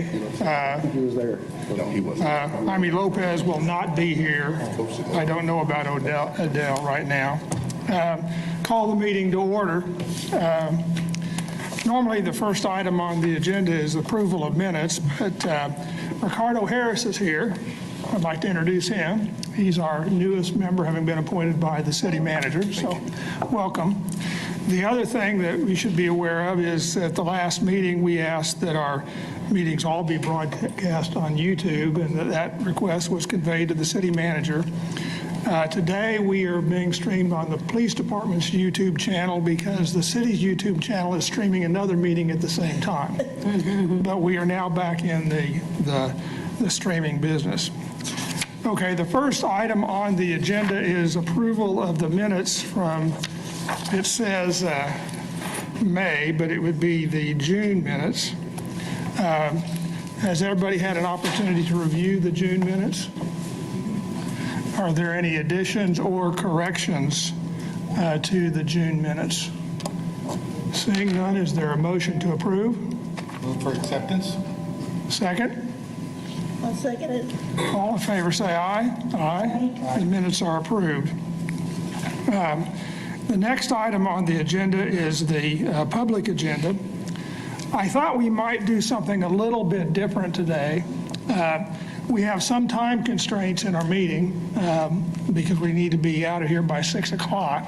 He was there. No, he wasn't. Jaime Lopez will not be here. I don't know about Adele right now. Call the meeting to order. Normally, the first item on the agenda is approval of minutes, but Ricardo Harris is here. I'd like to introduce him. He's our newest member, having been appointed by the city manager, so welcome. The other thing that we should be aware of is at the last meeting, we asked that our meetings all be broadcast on YouTube, and that request was conveyed to the city manager. Today, we are being streamed on the police department's YouTube channel because the city's YouTube channel is streaming another meeting at the same time. But we are now back in the streaming business. Okay, the first item on the agenda is approval of the minutes from, it says May, but it would be the June minutes. Has everybody had an opportunity to review the June minutes? Are there any additions or corrections to the June minutes? Seeing none, is there a motion to approve? Move for acceptance. Second? I'll second it. All in favor say aye. Aye. The minutes are approved. The next item on the agenda is the public agenda. I thought we might do something a little bit different today. We have some time constraints in our meeting because we need to be out of here by 6 o'clock.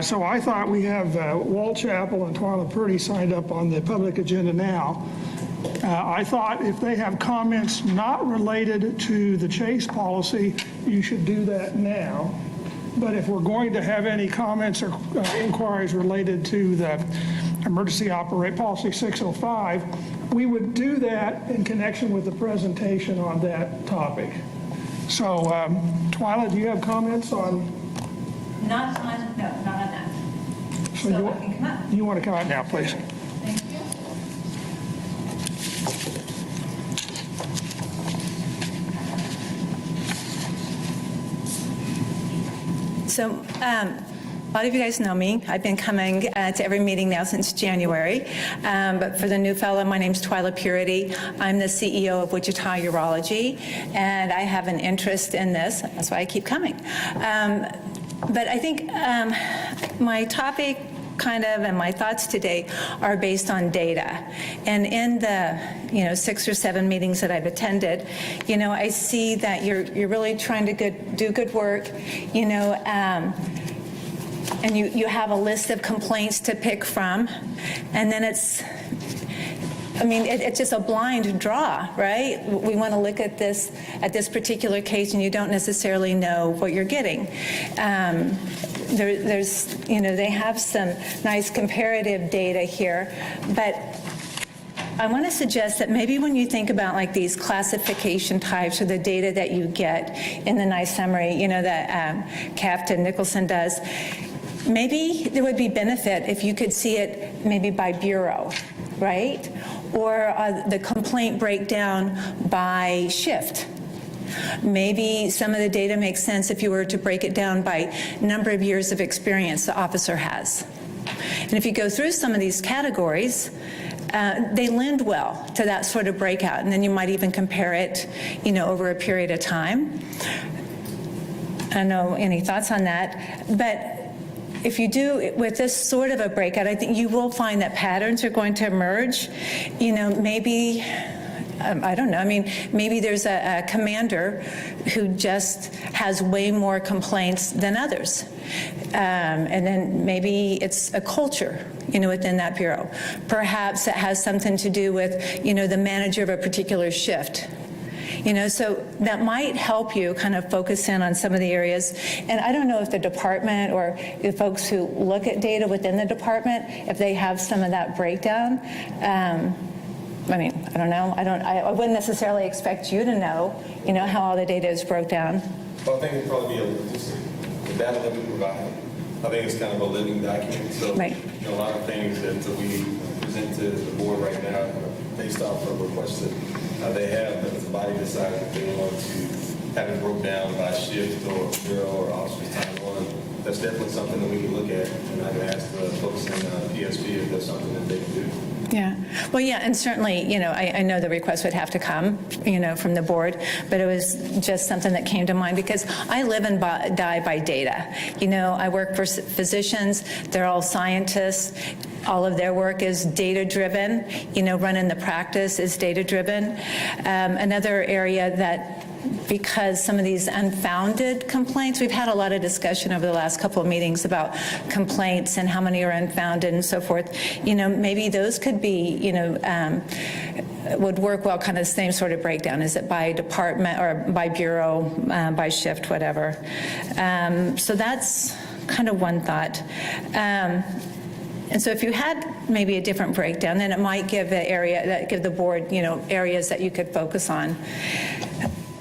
So I thought we have Walt Chappell and Twyla Purdy signed up on the public agenda now. I thought if they have comments not related to the chase policy, you should do that now. But if we're going to have any comments or inquiries related to the emergency operate policy 605, we would do that in connection with the presentation on that topic. So, Twyla, do you have comments on? No, not on that. So I can come up. you want to come out now, please? Thank you. So, a lot of you guys know me. I've been coming to every meeting now since January. But for the new fellow, my name's Twyla Purdy. I'm the CEO of Wichita Urology, and I have an interest in this. That's why I keep coming. But I think my topic and my thoughts today are based on data. And in the 6 or 7 meetings that I've attended, I see that you're really trying to do good work, and you have a list of complaints to pick from, and then it's just a blind draw, right? We want to look at this particular case, and you don't necessarily know what you're getting. They have some nice comparative data here, but I want to suggest that maybe when you think about like these classification types or the data that you get in the nice summary, that Captain Nicholson does, maybe there would be benefit if you could see it maybe by bureau, right? Or the complaint breakdown by shift. Maybe some of the data makes sense if you were to break it down by number of years of experience the officer has. And if you go through some of these categories, they lend well to that sort of breakout. And then you might even compare it, over a period of time. I don't know any thoughts on that, but if you do with this sort of a breakout, I think you will find that patterns are going to emerge. Maybe, I don't know, maybe there's a commander who just has way more complaints than others. And then maybe it's a culture, within that bureau. Perhaps it has something to do with, the manager of a particular shift. So that might help you kind of focus in on some of the areas. And I don't know if the department or the folks who look at data within the department, if they have some of that breakdown. I don't know. I wouldn't necessarily expect you to know, how all the data is broke down. Well, I think it'd probably be the data that we provide. I think it's kind of a living document. So, right. A lot of things that we present to the board right now are based off of requests that they have, but if the body decides that they want to have it broke down by shift or bureau or officer's time on, that's definitely something that we can look at. And I can ask the folks in PSP if that's something that they can do. Yeah, well, yeah, and certainly, I know the request would have to come, from the board, but it was just something that came to mind because I live and die by data. I work for physicians, they're all scientists, all of their work is data-driven, running the practice is data-driven. Another area that, because some of these unfounded complaints, we've had a lot of discussion over the last couple of meetings about complaints and how many are unfounded and so forth. Maybe those could be, would work well, kind of the same sort of breakdown. Is it by department or by bureau, by shift, whatever? So that's kind of one thought. And so if you had maybe a different breakdown, then it might give the board, areas that you could focus on.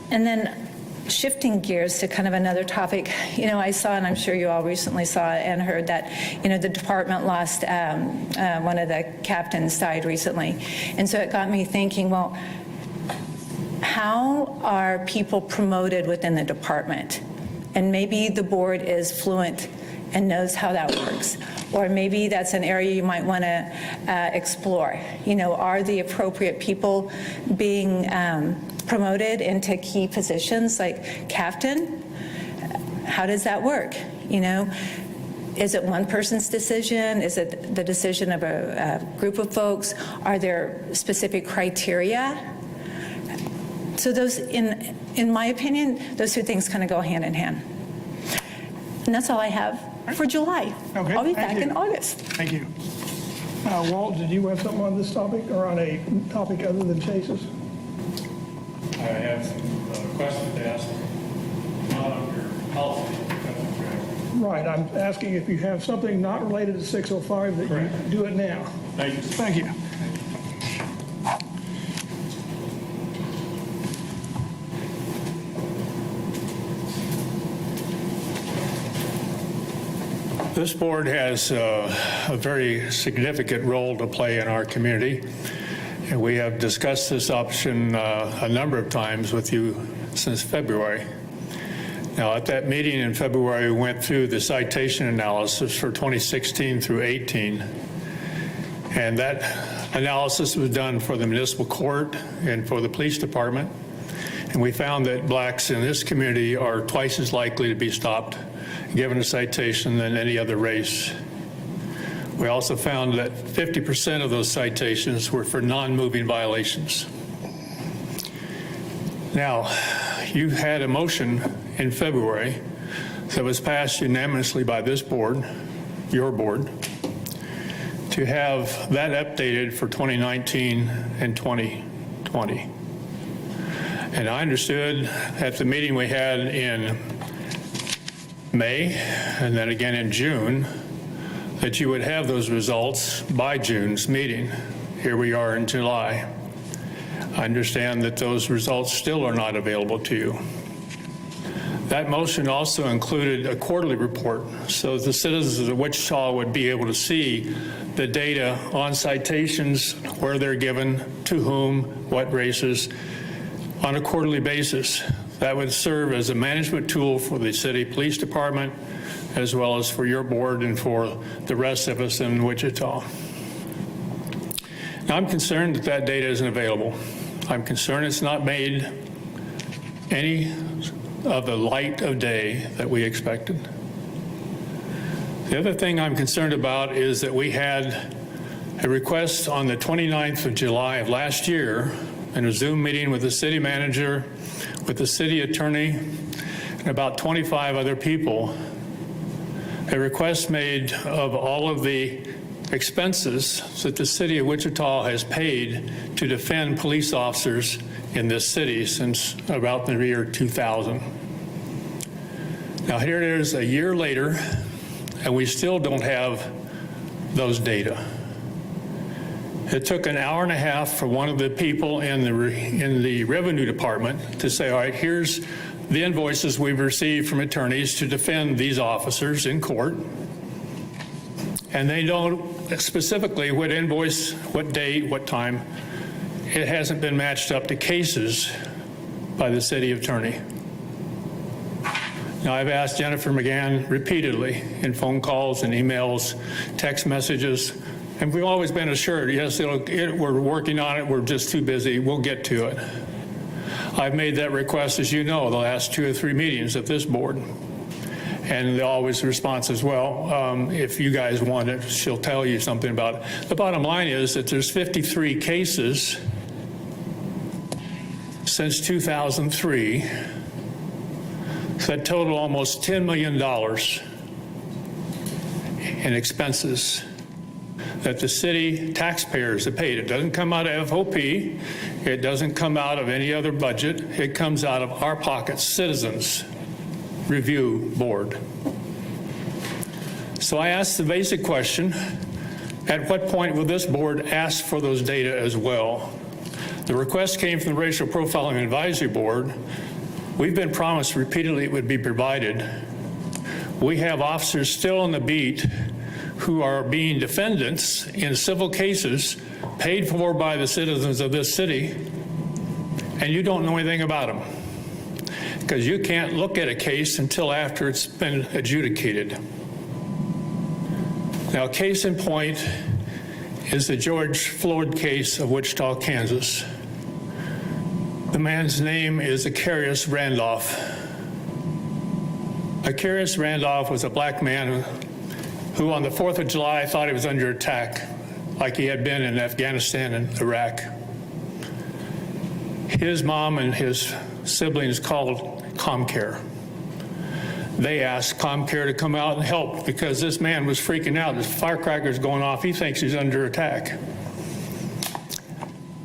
And then shifting gears to kind of another topic, I saw, and I'm sure you all recently saw and heard that, the department lost one of the captains died recently. And so it got me thinking, well, how are people promoted within the department? And maybe the board is fluent and knows how that works. Or maybe that's an area you might want to explore. Are the appropriate people being promoted into key positions like captain? How does that work? Is it one person's decision? Is it the decision of a group of folks? Are there specific criteria? So those, in my opinion, those two things kind of go hand in hand. And that's all I have for July. Okay, I'll be thank back you. in August. Thank you. Walt, did you have something on this topic or on a topic other than Chase's? I have some questions to ask, not under policy. That's correct. Right, I'm asking if you have something not related to 605 that Correct. you do it now. Thank you. Thank you. This board has a very significant role to play in our community, and we have discussed this option a number of times with you since February. Now, at that meeting in February, we went through the citation analysis for 2016 through 18, and that analysis was done for the municipal court and for the police department, and we found that blacks in this community are twice as likely to be stopped given a citation than any other race. We also found that 50% of those citations were for non-moving violations. Now, you had a motion in February that was passed unanimously by this board, your board, to have that updated for 2019 and 2020. And I understood at the meeting we had in May, and then again in June, that you would have those results by June's meeting. Here we are in July. I understand that those results still are not available to you. That motion also included a quarterly report, so the citizens of Wichita would be able to see the data on citations, where they're given, to whom, what races, on a quarterly basis. That would serve as a management tool for the city police department, as well as for your board and for the rest of us in Wichita. Now, I'm concerned that that data isn't available. I'm concerned it's not made any of the light of day that we expected. The other thing I'm concerned about is that we had a request on the 29th of July of last year in a Zoom meeting with the city manager, with the city attorney, and about 25 other people, a request made of all of the expenses that the city of Wichita has paid to defend police officers in this city since about the year 2000. Now here it is a year later, and we still don't have those data. It took an hour and a half for one of the people in the revenue department to say, all right, here's the invoices we've received from attorneys to defend these officers in court. And they don't specifically what invoice, what date, what time. It hasn't been matched up to cases by the city attorney. Now, I've asked Jennifer McGann repeatedly in phone calls and emails, text messages, And we've always been assured, yes, we're working on it, we're just too busy, we'll get to it. I've made that request, as you know, the last 2 or 3 meetings at this board. And always the response is, well, if you guys want it, she'll tell you something about it. The bottom line is that there's 53 cases since 2003 that total almost $10 million in expenses that the city taxpayers have paid. It doesn't come out of FOP. It doesn't come out of any other budget. It comes out of our pockets, Citizens Review Board. So I asked the basic question, at what point will this board ask for those data as well? The request came from the Racial Profiling Advisory Board. We've been promised repeatedly it would be provided. We have officers still on the beat who are being defendants in civil cases paid for by the citizens of this city, and you don't know anything about them because you can't look at a case until after it's been adjudicated. Now, case in point is the George Floyd case of Wichita, Kansas. The man's name is Akarius Randolph. Akarius Randolph was a black man who on the 4th of July thought he was under attack, like he had been in Afghanistan and Iraq. His mom and his siblings called ComCare. They asked ComCare to come out and help because this man was freaking out. There's firecrackers going off. He thinks he's under attack.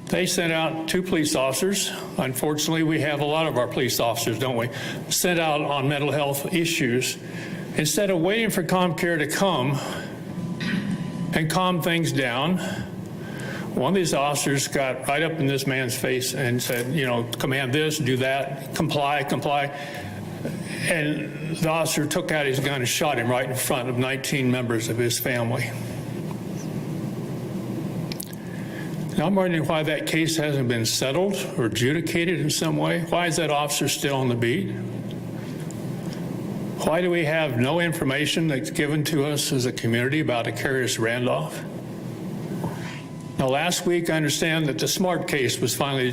They sent out 2 police officers. Unfortunately, we have a lot of our police officers, don't we? Sent out on mental health issues. Instead of waiting for ComCare to come and calm things down, one of these officers got right up in this man's face and said, you know, command this, do that, comply, comply. And the officer took out his gun and shot him right in front of 19 members of his family. Now, I'm wondering why that case hasn't been settled or adjudicated in some way. Why is that officer still on the beat? Why do we have no information that's given to us as a community about Akarius Randolph? Now, last week, I understand that the Smart case was finally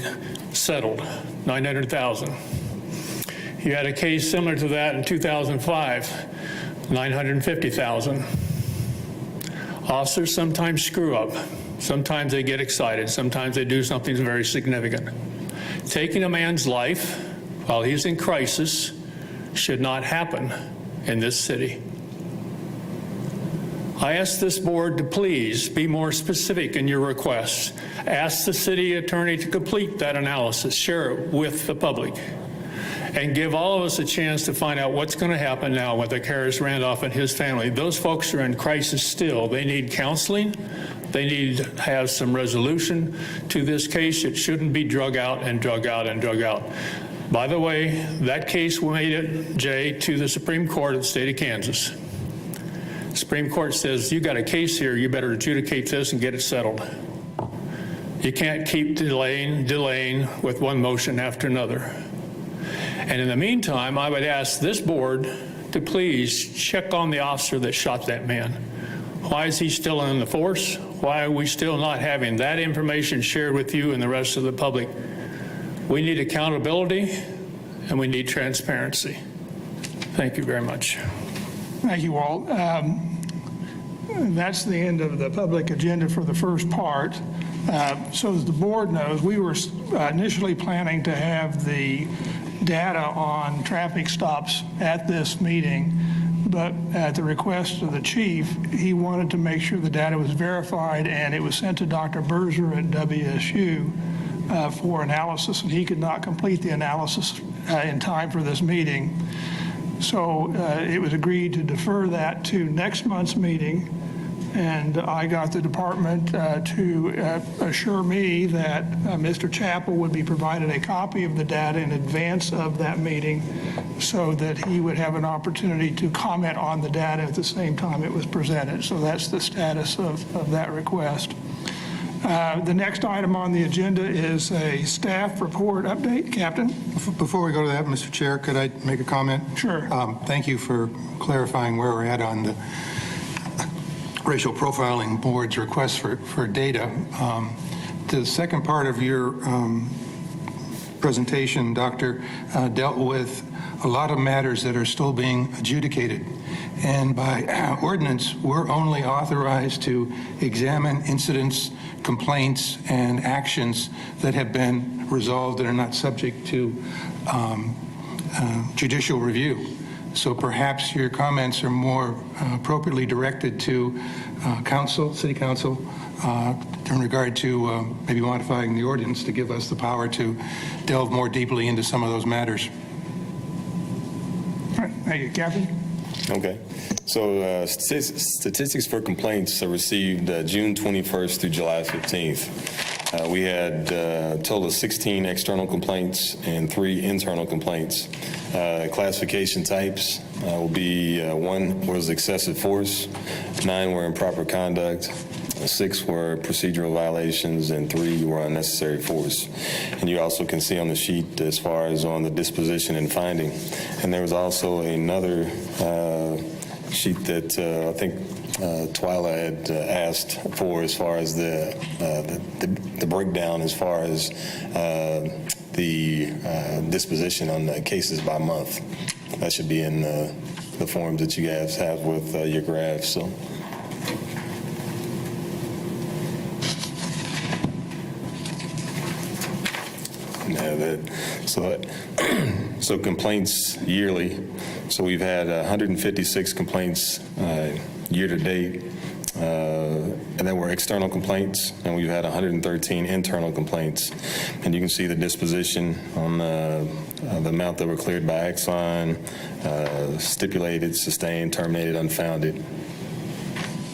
settled, $900,000. You had a case similar to that in 2005, $950,000. Officers sometimes screw up. Sometimes they get excited. Sometimes they do something very significant. Taking a man's life while he's in crisis should not happen in this city. I ask this board to please be more specific in your requests. Ask the city attorney to complete that analysis, share it with the public, and give all of us a chance to find out what's going to happen now with Akarius Randolph and his family. Those folks are in crisis still. They need counseling. They need to have some resolution to this case. It shouldn't be drug out and drug out and drug out. By the way, that case made it, Jay, to the Supreme Court of the state of Kansas. Supreme Court says, you got a case here, you better adjudicate this and get it settled. You can't keep delaying with one motion after another. And in the meantime, I would ask this board to please check on the officer that shot that man. Why is he still in the force? Why are we still not having that information shared with you and the rest of the public? We need accountability and we need transparency. Thank you very much. Thank you, Walt. That's the end of the public agenda for the first part. So as the board knows, we were initially planning to have the data on traffic stops at this meeting, but at the request of the chief, he wanted to make sure the data was verified and it was sent to Dr. Berger at WSU for analysis, and he could not complete the analysis in time for this meeting. So it was agreed to defer that to next month's meeting, and I got the department to assure me that Mr. Chappell would be provided a copy of the data in advance of that meeting so that he would have an opportunity to comment on the data at the same time it was presented. So that's the status of that request. The next item on the agenda is a staff report update. Captain? Before we go to that, Mr. Chair, could I make a comment? Sure. Thank you for clarifying where we're at on the Racial Profiling Board's request for data. The second part of your presentation, Doctor, dealt with a lot of matters that are still being adjudicated. And by ordinance, we're only authorized to examine incidents, complaints, and actions that have been resolved and are not subject to judicial review. So perhaps your comments are more appropriately directed to council, city council, in regard to maybe modifying the ordinance to give us the power to delve more deeply into some of those matters. All right, thank you, Captain. Okay. So statistics for complaints are received June 21st through July 15th. We had a total of 16 external complaints and 3 internal complaints. Classification types will be 1 was excessive force, 9 were improper conduct, 6 were procedural violations, and 3 were unnecessary force. And you also can see on the sheet as far as on the disposition and finding. And there was also another sheet that I think Twyla had asked for as far as the breakdown as far as the disposition on the cases by month. That should be in the forms that you guys have with your graphs. So. So complaints yearly. So we've had 156 complaints year to date, and then were external complaints, and we've had 113 internal complaints. And you can see the disposition on the amount that were cleared by Exxon, stipulated, sustained, terminated, unfounded.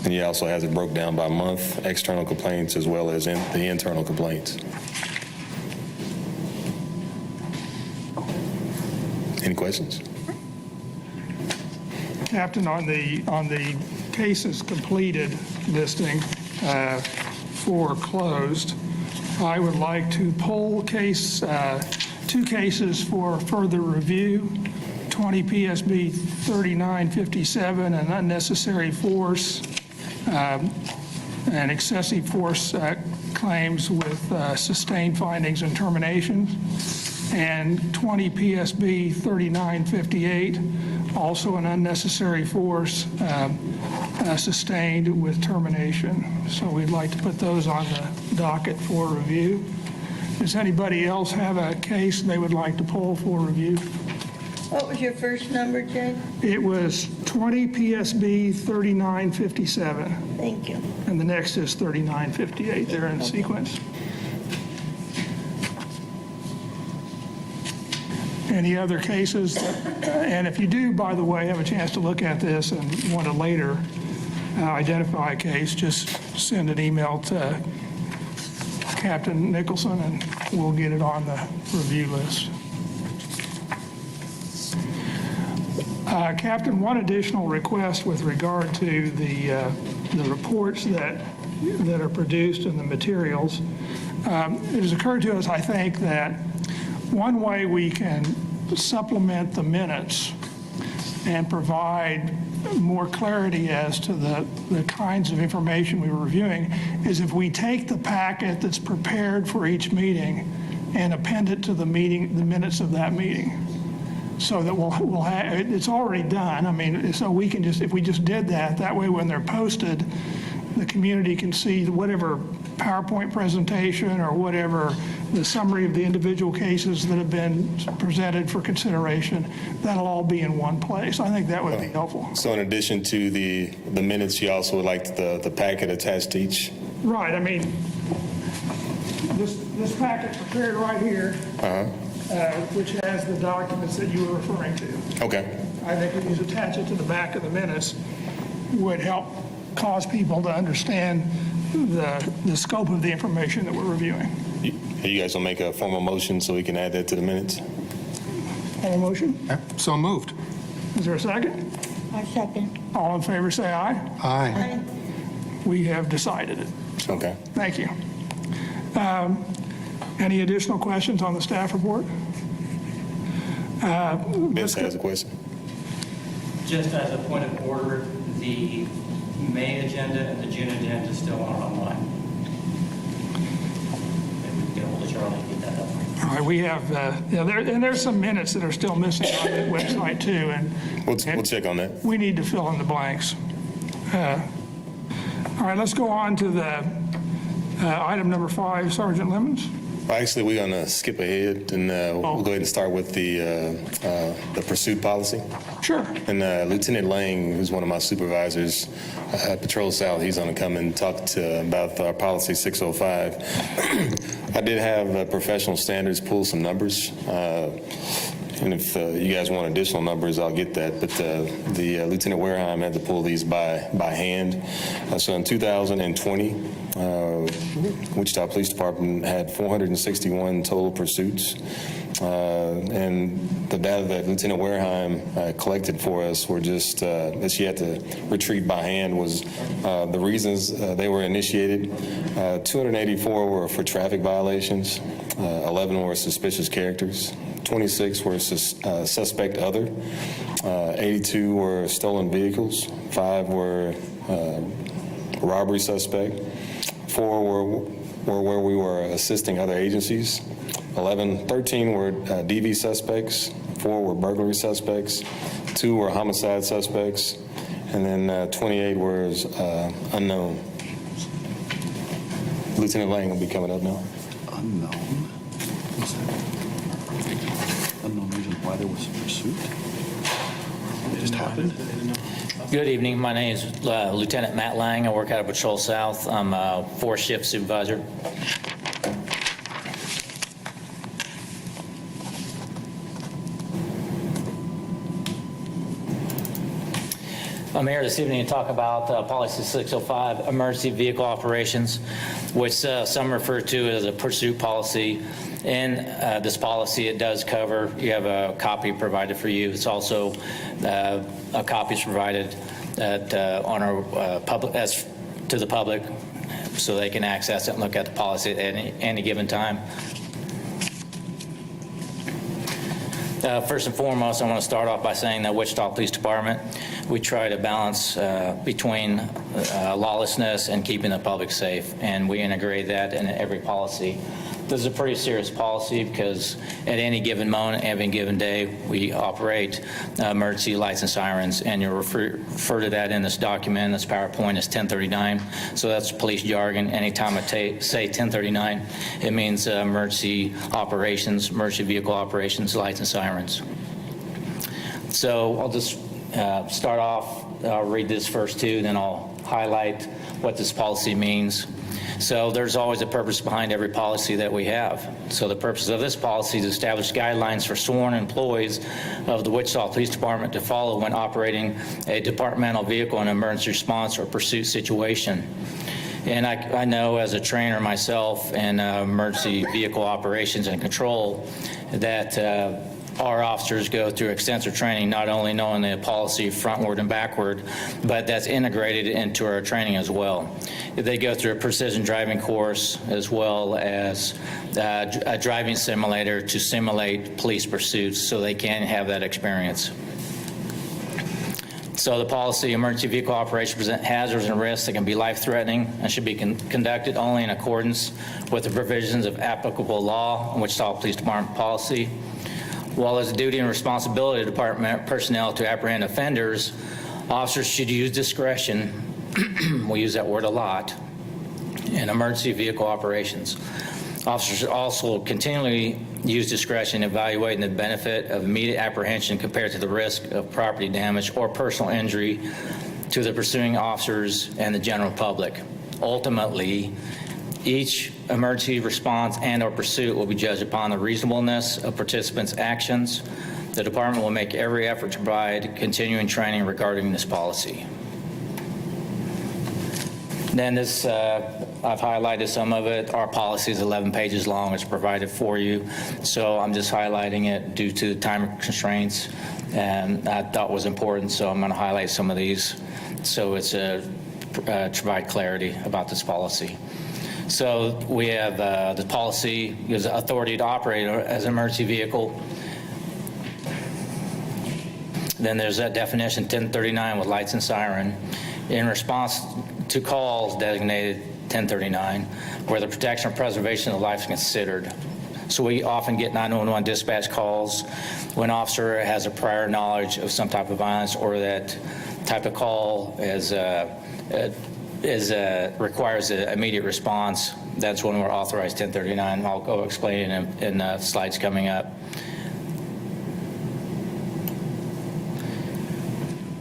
And he also has it broke down by month, external complaints as well as the internal complaints. Any questions? Captain, on the cases completed listing for closed, I would like to poll 2 cases for further review, 20 PSB 3957, an unnecessary force and excessive force claims with sustained findings and terminations, and 20 PSB 3958, also an unnecessary force sustained with termination. So we'd like to put those on the docket for review. Does anybody else have a case they would like to pull for review? What was your first number, Jay? It was 20 PSB 3957, Thank you. and the next is 3958. They're in sequence. Any other cases? And if you do, by the way, have a chance to look at this and want to later identify a case, just send an email to Captain Nicholson and we'll get it on the review list. Captain, one additional request with regard to the reports that are produced in the materials. It has occurred to us, I think, that one way we can supplement the minutes and provide more clarity as to the kinds of information we were reviewing is if we take the packet that's prepared for each meeting and append it to the minutes of that meeting. So that we'll have, it's already done. I mean, so we can just, if we just did that way when they're posted, the community can see whatever PowerPoint presentation or whatever the summary of the individual cases that have been presented for consideration. That'll all be in one place. I think that would be helpful. So in addition to the minutes, you also would like the packet attached to each? Right. I mean, this packet prepared right here, which has the documents that you were referring to. Okay. I think if you attach it to the back of the minutes would help cause people to understand the scope of the information that we're reviewing. You guys will make a formal motion so we can add that to the minutes? All motion? So moved. Is there a second? I second. All in favor, say aye. Aye. We have decided it. Okay. Thank you. Any additional questions on the staff report? Vince has a question. Just as a point of order, the May agenda and the June agenda still aren't online. Maybe we can get a hold of Charlie and get that up. All right, we have, and there's some minutes that are still missing on the website too, and We'll check on that. we need to fill in the blanks. All right, let's go on to the item number 5, Sergeant Lemons. Actually, we're going to skip ahead, and we'll go ahead and start with the pursuit policy. Sure. And Lieutenant Lang, who's one of my supervisors at Patrol South, he's going to come and talk about our policy 605. I did have professional standards pull some numbers. And if you guys want additional numbers, I'll get that. But the Lieutenant Wareheim had to pull these by hand. So in 2020, Wichita Police Department had 461 total pursuits. And the data that Lieutenant Wareheim collected for us were just that she had to retrieve by hand was the reasons they were initiated. 284 were for traffic violations, 11 were suspicious characters, 26 were suspect other, 82 were stolen vehicles, 5 were robbery suspect, 4 were where we were assisting other agencies, 13 were DV suspects, 4 were burglary suspects, 2 were homicide suspects, and then 28 were unknown. Lieutenant Lang will be coming up now. Unknown? Unknown reason why there was a pursuit? It just happened? Good evening. My name is Lieutenant Matt Lang. I work out of Patrol South. I'm a 4th-shift supervisor. I'm here this evening to talk about Policy 605, Emergency Vehicle Operations, which some refer to as a pursuit policy. In this policy, it does cover, you have a copy provided for you. It's also a copy is provided at, on our public, to the public, so they can access it and look at the policy at any given time. First and foremost, I want to start off by saying that Wichita Police Department, we try to balance between lawlessness and keeping the public safe, and we integrate that in every policy. This is a pretty serious policy because at any given moment, any given day, we operate emergency lights and sirens, and you'll refer to that in this document, this PowerPoint, as 1039. So that's police jargon. Anytime I say 1039, it means emergency operations, emergency vehicle operations, lights and sirens. So I'll just start off, I'll read this first too, then I'll highlight what this policy means. So there's always a purpose behind every policy that we have. So the purpose of this policy is to establish guidelines for sworn employees of the Wichita Police Department to follow when operating a departmental vehicle in an emergency response or pursuit situation. And I know as a trainer myself in emergency vehicle operations and control that our officers go through extensive training, not only knowing the policy frontward and backward, but that's integrated into our training as well. They go through a precision driving course as well as a driving simulator to simulate police pursuits so they can have that experience. So the policy, emergency vehicle operations present hazards and risks that can be life-threatening and should be conducted only in accordance with the provisions of applicable law and Wichita Police Department policy. While it's a duty and responsibility of department personnel to apprehend offenders, officers should use discretion, we use that word a lot, in emergency vehicle operations. Officers should also continually use discretion in evaluating the benefit of immediate apprehension compared to the risk of property damage or personal injury to the pursuing officers and the general public. Ultimately, each emergency response and or pursuit will be judged upon the reasonableness of participants' actions. The department will make every effort to provide continuing training regarding this policy. Then this, I've highlighted some of it. Our policy is 11 pages long. It's provided for you. So I'm just highlighting it due to time constraints, and I thought was important. So I'm going to highlight some of these so it's to provide clarity about this policy. So we have the policy gives authority to operate as an emergency vehicle. Then there's that definition 1039 with lights and siren. in response to calls designated 1039, where the protection or preservation of life is considered. So we often get 911 dispatch calls when an officer has a prior knowledge of some type of violence, or that type of call requires an immediate response. That's when we're authorized 1039. I'll go explain it in slides coming up.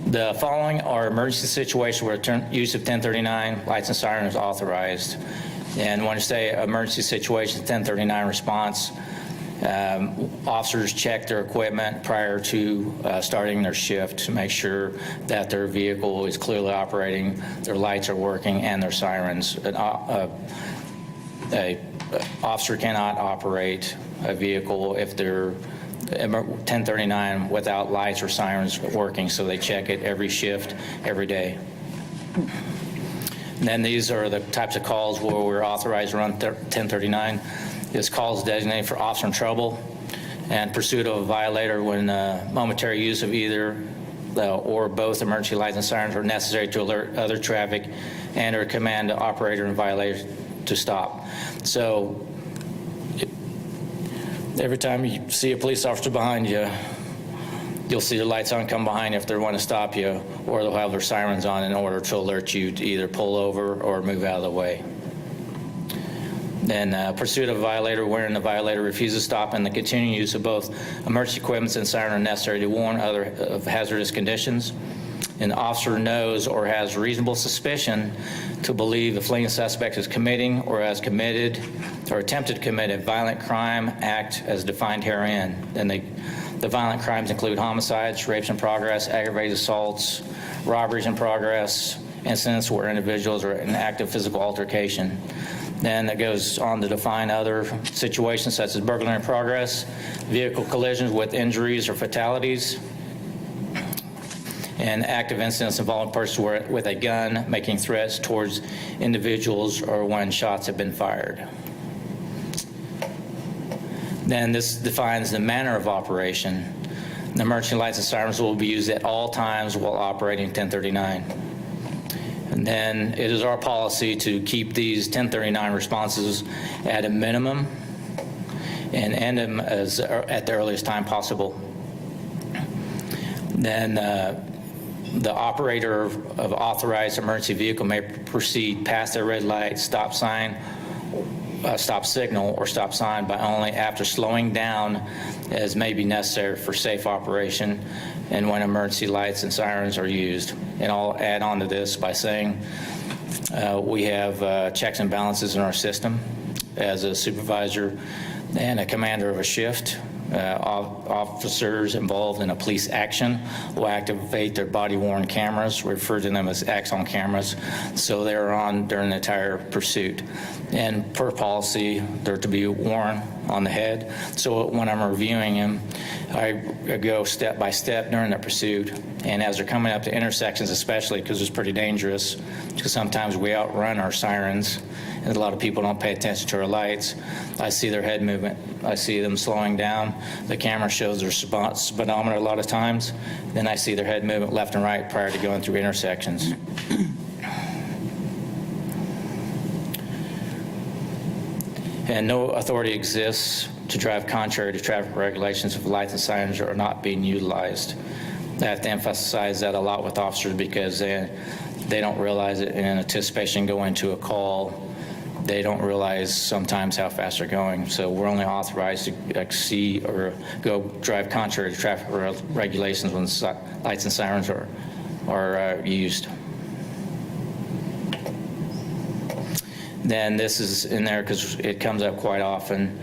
The following are emergency situations where use of 1039 lights and siren is authorized. And when I say emergency situation, 1039 response, officers check their equipment prior to starting their shift to make sure that their vehicle is clearly operating, their lights are working, and their sirens. An officer cannot operate a vehicle if they're 1039 without lights or sirens working, so they check it every shift, every day. And then these are the types of calls where we're authorized to run 1039. This call is designated for officer in trouble and pursuit of a violator when momentary use of either or both emergency lights and sirens are necessary to alert other traffic and or command the operator and violator to stop. So every time you see a police officer behind you, you'll see the lights on come behind you if they want to stop you, or they'll have their sirens on in order to alert you to either pull over or move out of the way. Then pursuit of a violator wherein the violator refuses to stop, and the continued use of both emergency equipment and siren are necessary to warn other of hazardous conditions. An officer knows or has reasonable suspicion to believe the fleeing suspect is committing or has committed or attempted to commit a violent crime act as defined herein. Then the violent crimes include homicides, rapes in progress, aggravated assaults, robberies in progress, incidents where individuals are in active physical altercation. Then it goes on to define other situations such as burglary in progress, vehicle collisions with injuries or fatalities, and active incidents involving persons with a gun making threats towards individuals or when shots have been fired. Then this defines the manner of operation. The emergency lights and sirens will be used at all times while operating 1039. And then it is our policy to keep these 1039 responses at a minimum and end them at the earliest time possible. Then the operator of authorized emergency vehicle may proceed past their red light, stop sign, stop signal, or stop sign by only after slowing down as may be necessary for safe operation and when emergency lights and sirens are used. And I'll add on to this by saying we have checks and balances in our system. As a supervisor and a commander of a shift, officers involved in a police action will activate their body-worn cameras, refer to them as Axon cameras, so they're on during the entire pursuit. And per policy, they're to be worn on the head. So when I'm reviewing them, I go step by step during the pursuit, and as they're coming up to intersections, especially because it's pretty dangerous, because sometimes we outrun our sirens, and a lot of people don't pay attention to our lights. I see their head movement. I see them slowing down. The camera shows their speedometer a lot of times. Then I see their head movement left and right prior to going through intersections. And no authority exists to drive contrary to traffic regulations if lights and sirens are not being utilized. I have to emphasize that a lot with officers because they don't realize it in anticipation going into a call. They don't realize sometimes how fast they're going. So we're only authorized to exceed or go drive contrary to traffic regulations when lights and sirens are used. Then this is in there because it comes up quite often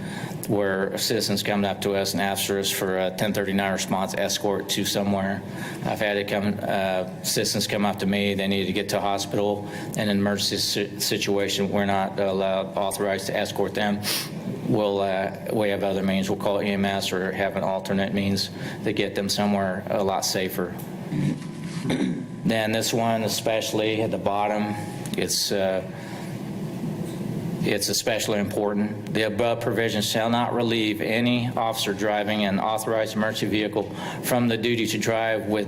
where citizens come up to us and ask us for a 1039 response escort to somewhere. I've had it citizens come up to me, they need to get to a hospital in an emergency situation. We're not authorized to escort them. We have other means. We'll call EMS or have an alternate means to get them somewhere a lot safer. Then this one, especially at the bottom, it's especially important. The above provisions shall not relieve any officer driving an authorized emergency vehicle from the duty to drive with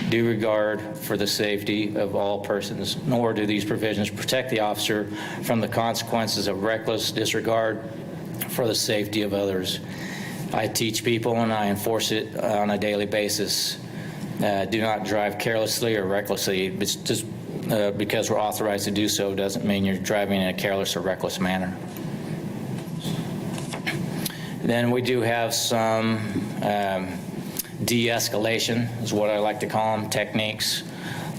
due regard for the safety of all persons, nor do these provisions protect the officer from the consequences of reckless disregard for the safety of others. I teach people and I enforce it on a daily basis. Do not drive carelessly or recklessly. It's just because we're authorized to do so doesn't mean you're driving in a careless or reckless manner. Then we do have some de-escalation, is what I like to call them, techniques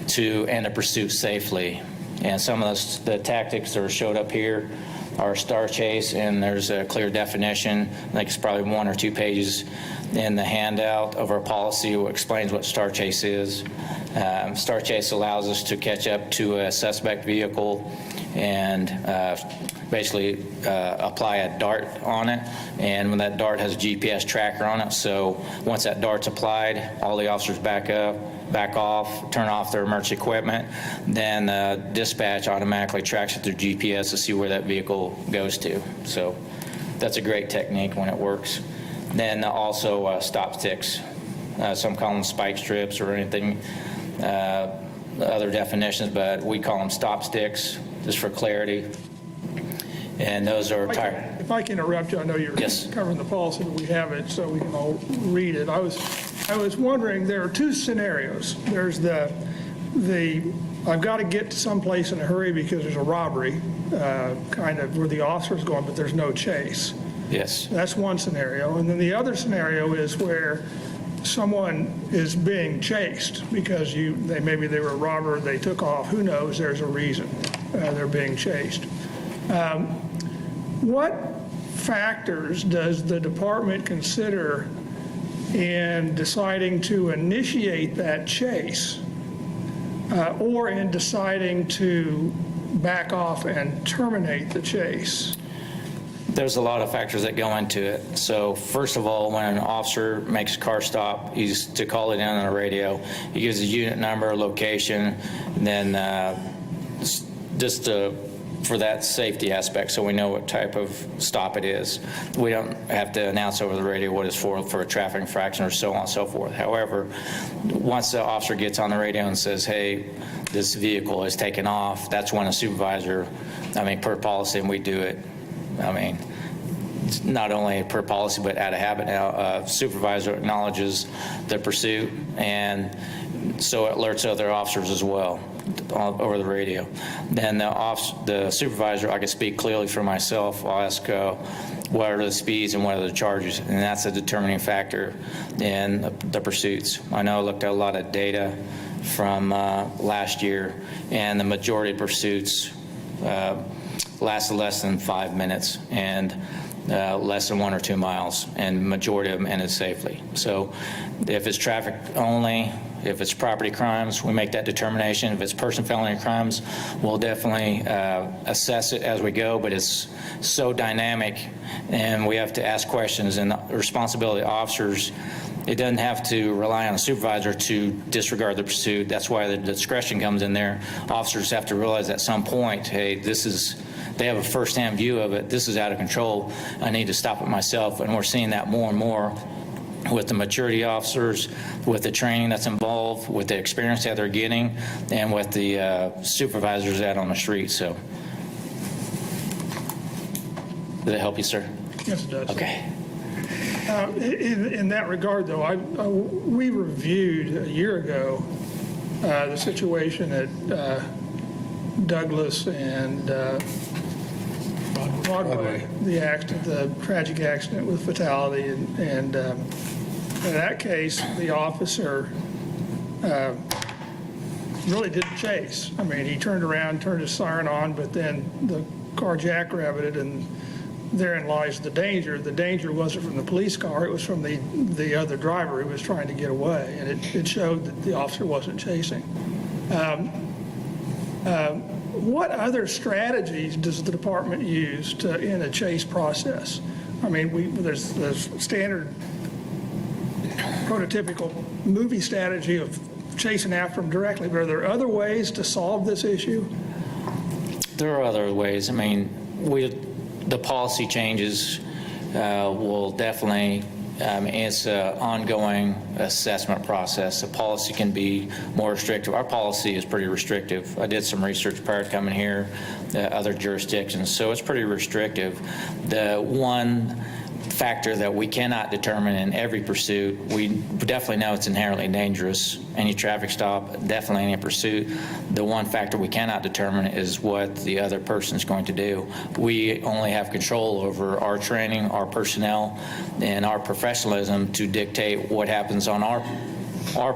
to end a pursuit safely. And some of the tactics that are showed up here are star chase, and there's a clear definition. I think it's probably 1 or 2 pages in the handout of our policy that explains what star chase is. Star chase allows us to catch up to a suspect vehicle and basically apply a dart on it, and when that dart has a GPS tracker on it, so once that dart's applied, all the officers back up, back off, turn off their emergency equipment, then dispatch automatically tracks it through GPS to see where that vehicle goes to. So that's a great technique when it works. Then also stop sticks. Some call them spike strips or anything, other definitions, but we call them stop sticks just for clarity. And those are tired. If I can interrupt you, I know you're Yes. covering the policy, but we have it so we can all read it. I was wondering, there are 2 scenarios. There's the I've got to get to someplace in a hurry because there's a robbery, kind of where the officer's going, but there's no chase. Yes. That's one scenario. And then the other scenario is where someone is being chased because maybe they were a robber, they took off, who knows, there's a reason they're being chased. What factors does the department consider in deciding to initiate that chase or in deciding to back off and terminate the chase? There's a lot of factors that go into it. So first of all, when an officer makes a car stop, he's to call it in on the radio. He gives the unit number, location, and then just for that safety aspect, so we know what type of stop it is. We don't have to announce over the radio what it's for a traffic infraction or so on and so forth. However, once the officer gets on the radio and says, hey, this vehicle is taken off, that's when a supervisor, per policy, and we do it, not only per policy, but out of habit now, supervisor acknowledges the pursuit, and so it alerts other officers as well over the radio. Then the supervisor, I can speak clearly for myself, I'll ask what are the speeds and what are the charges, and that's a determining factor in the pursuits. I know I looked at a lot of data from last year, and the majority of pursuits lasted less than 5 minutes and less than 1 or 2 miles, and majority of them ended safely. So if it's traffic only, if it's property crimes, we make that determination. If it's person felony crimes, we'll definitely assess it as we go, but it's so dynamic and we have to ask questions, and the responsibility of officers, it doesn't have to rely on a supervisor to disregard the pursuit. That's why the discretion comes in there. Officers have to realize at some point, hey, they have a first-hand view of it. This is out of control. I need to stop it myself. And we're seeing that more and more with the maturity officers, with the training that's involved, with the experience that they're getting, and with the supervisors out on the street. So, did that help you, sir? Yes, it does. Okay. In that regard, though, we reviewed a year ago the situation at Douglas and Broadway, the tragic accident with fatality, and in that case, the officer really didn't chase. He turned around, turned his siren on, but then the car jackrabbited, and therein lies the danger. The danger wasn't from the police car, it was from the other driver who was trying to get away, and it showed that the officer wasn't chasing. What other strategies does the department use in a chase process? There's standard prototypical movie strategy of chasing after them directly, but are there other ways to solve this issue? There are other ways. The policy changes will definitely It's an ongoing assessment process. The policy can be more restrictive. Our policy is pretty restrictive. I did some research prior to coming here, other jurisdictions, so it's pretty restrictive. The one factor that we cannot determine in every pursuit, we definitely know it's inherently dangerous. Any traffic stop, definitely any pursuit. The one factor we cannot determine is what the other person's going to do. We only have control over our training, our personnel, and our professionalism to dictate what happens on our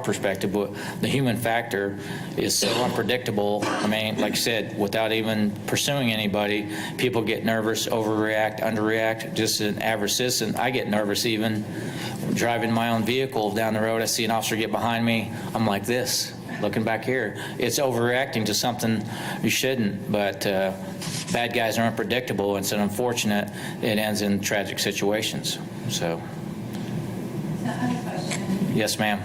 perspective, but the human factor is so unpredictable. I mean, like I said, without even pursuing anybody, people get nervous, overreact, underreact. Just an average citizen, I get nervous even driving my own vehicle down the road. I see an officer get behind me, I'm like this, looking back here. It's overreacting to something you shouldn't, but bad guys are unpredictable. It's unfortunate it ends in tragic situations. So. I have a question. Yes, ma'am.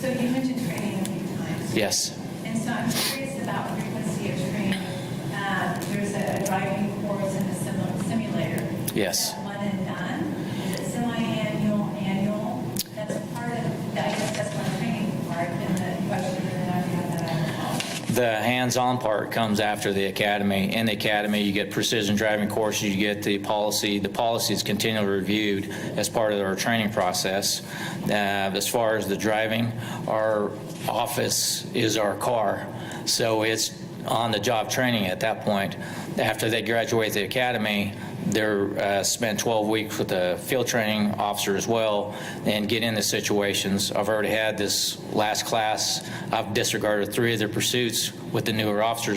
So you mentioned training a few times. Yes. And so I'm curious about frequency of training. There's a driving course and a simulator. Yes. Is that one and done? Is it semi-annual, annual? That's part of, I guess that's one training part in the question that I have that I recall. The hands-on part comes after the academy. In the academy, you get precision driving courses, you get the policy. The policy is continually reviewed as part of our training process. As far as the driving, our office is our car, so it's on-the-job training at that point. After they graduate the academy, they're spent 12 weeks with a field training officer as well and get into situations. I've already had this last class. I've disregarded 3 of their pursuits with the newer officers.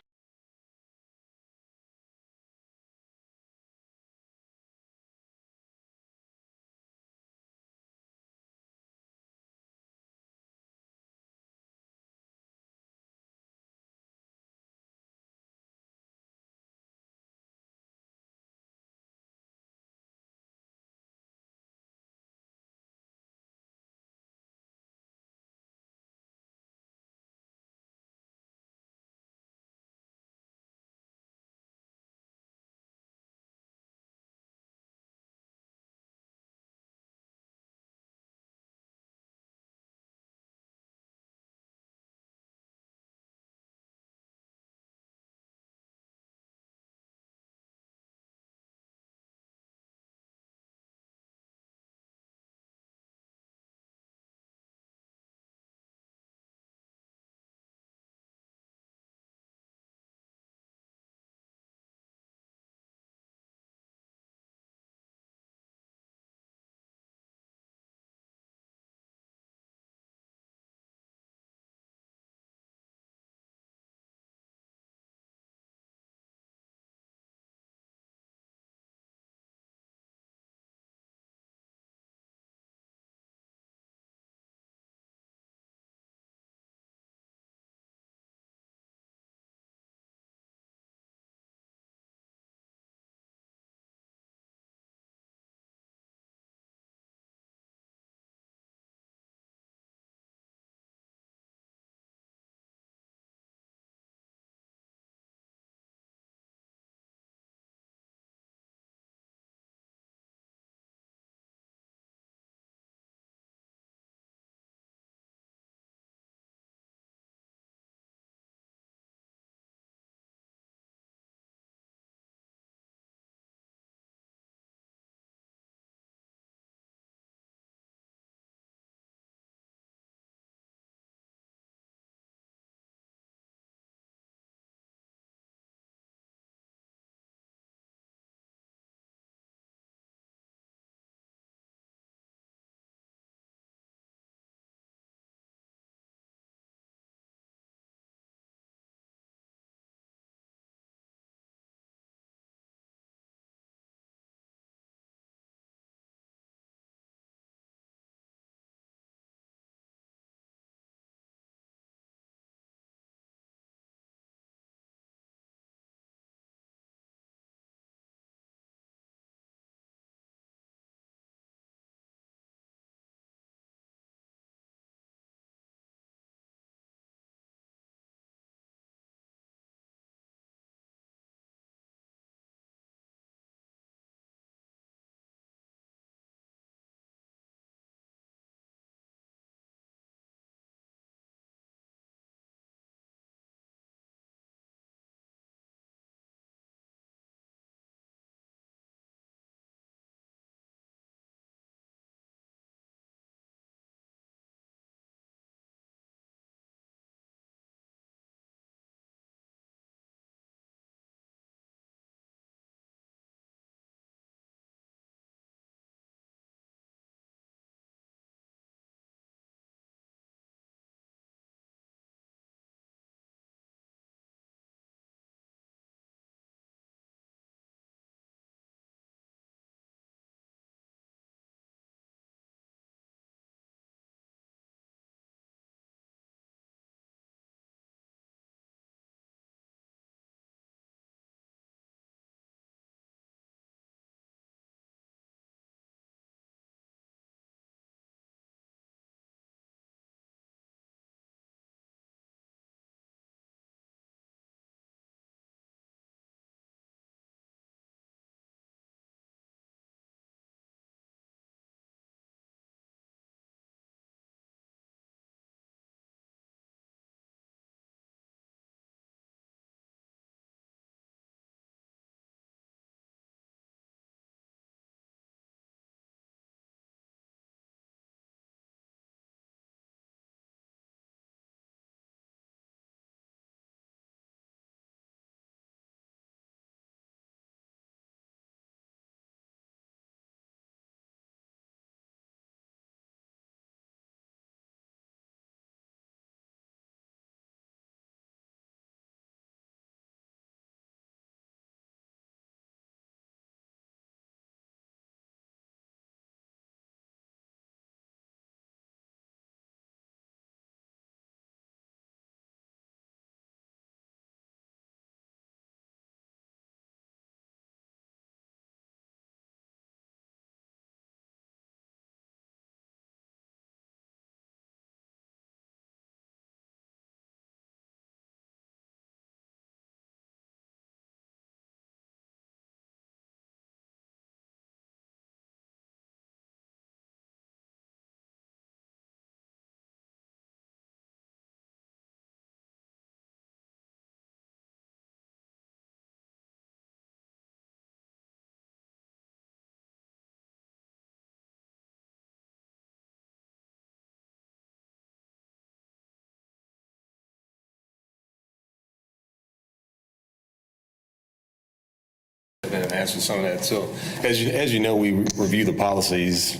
answer some of that. So as you know, we review the policies,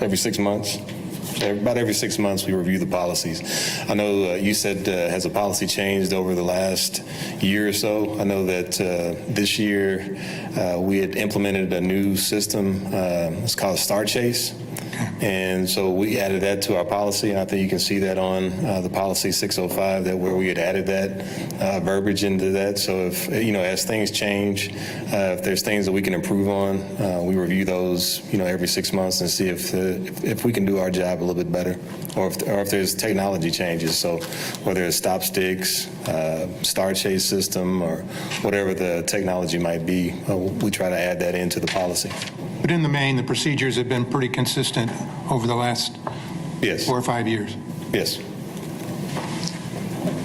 every 6 months? About every 6 months, we review the policies. I know you said, has a policy changed over the last year or so? I know that this year we had implemented a new system. It's called Star Chase. And so we added that to our policy, and I think you can see that on the policy 605, that where we had added that verbiage into that. So if, as things change, if there's things that we can improve on, we review those, every 6 months and see if we can do our job a little bit better, or if there's technology changes. So whether it's stop sticks, Star Chase system, or whatever the technology might be, we try to add that into the policy. But in the main, the procedures have been pretty consistent over the last Yes. 4 or 5 years. Yes.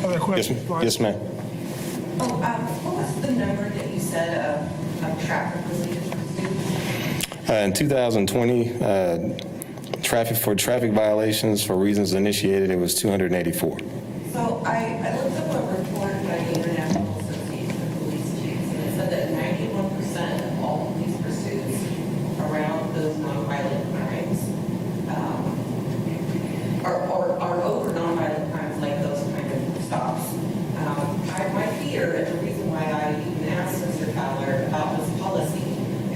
Other Yes, questions? Bart? yes, ma'am. What was the number that you said of traffic related pursuits? In 2020, traffic violations for reasons initiated, it was 284. So I looked up a report by the International Association of Police Chiefs, and it said that 91% of all police pursuits around those nonviolent crimes are over nonviolent crimes like those kind of stops. My fear, and the reason why I even asked Mr. Fowler about this policy,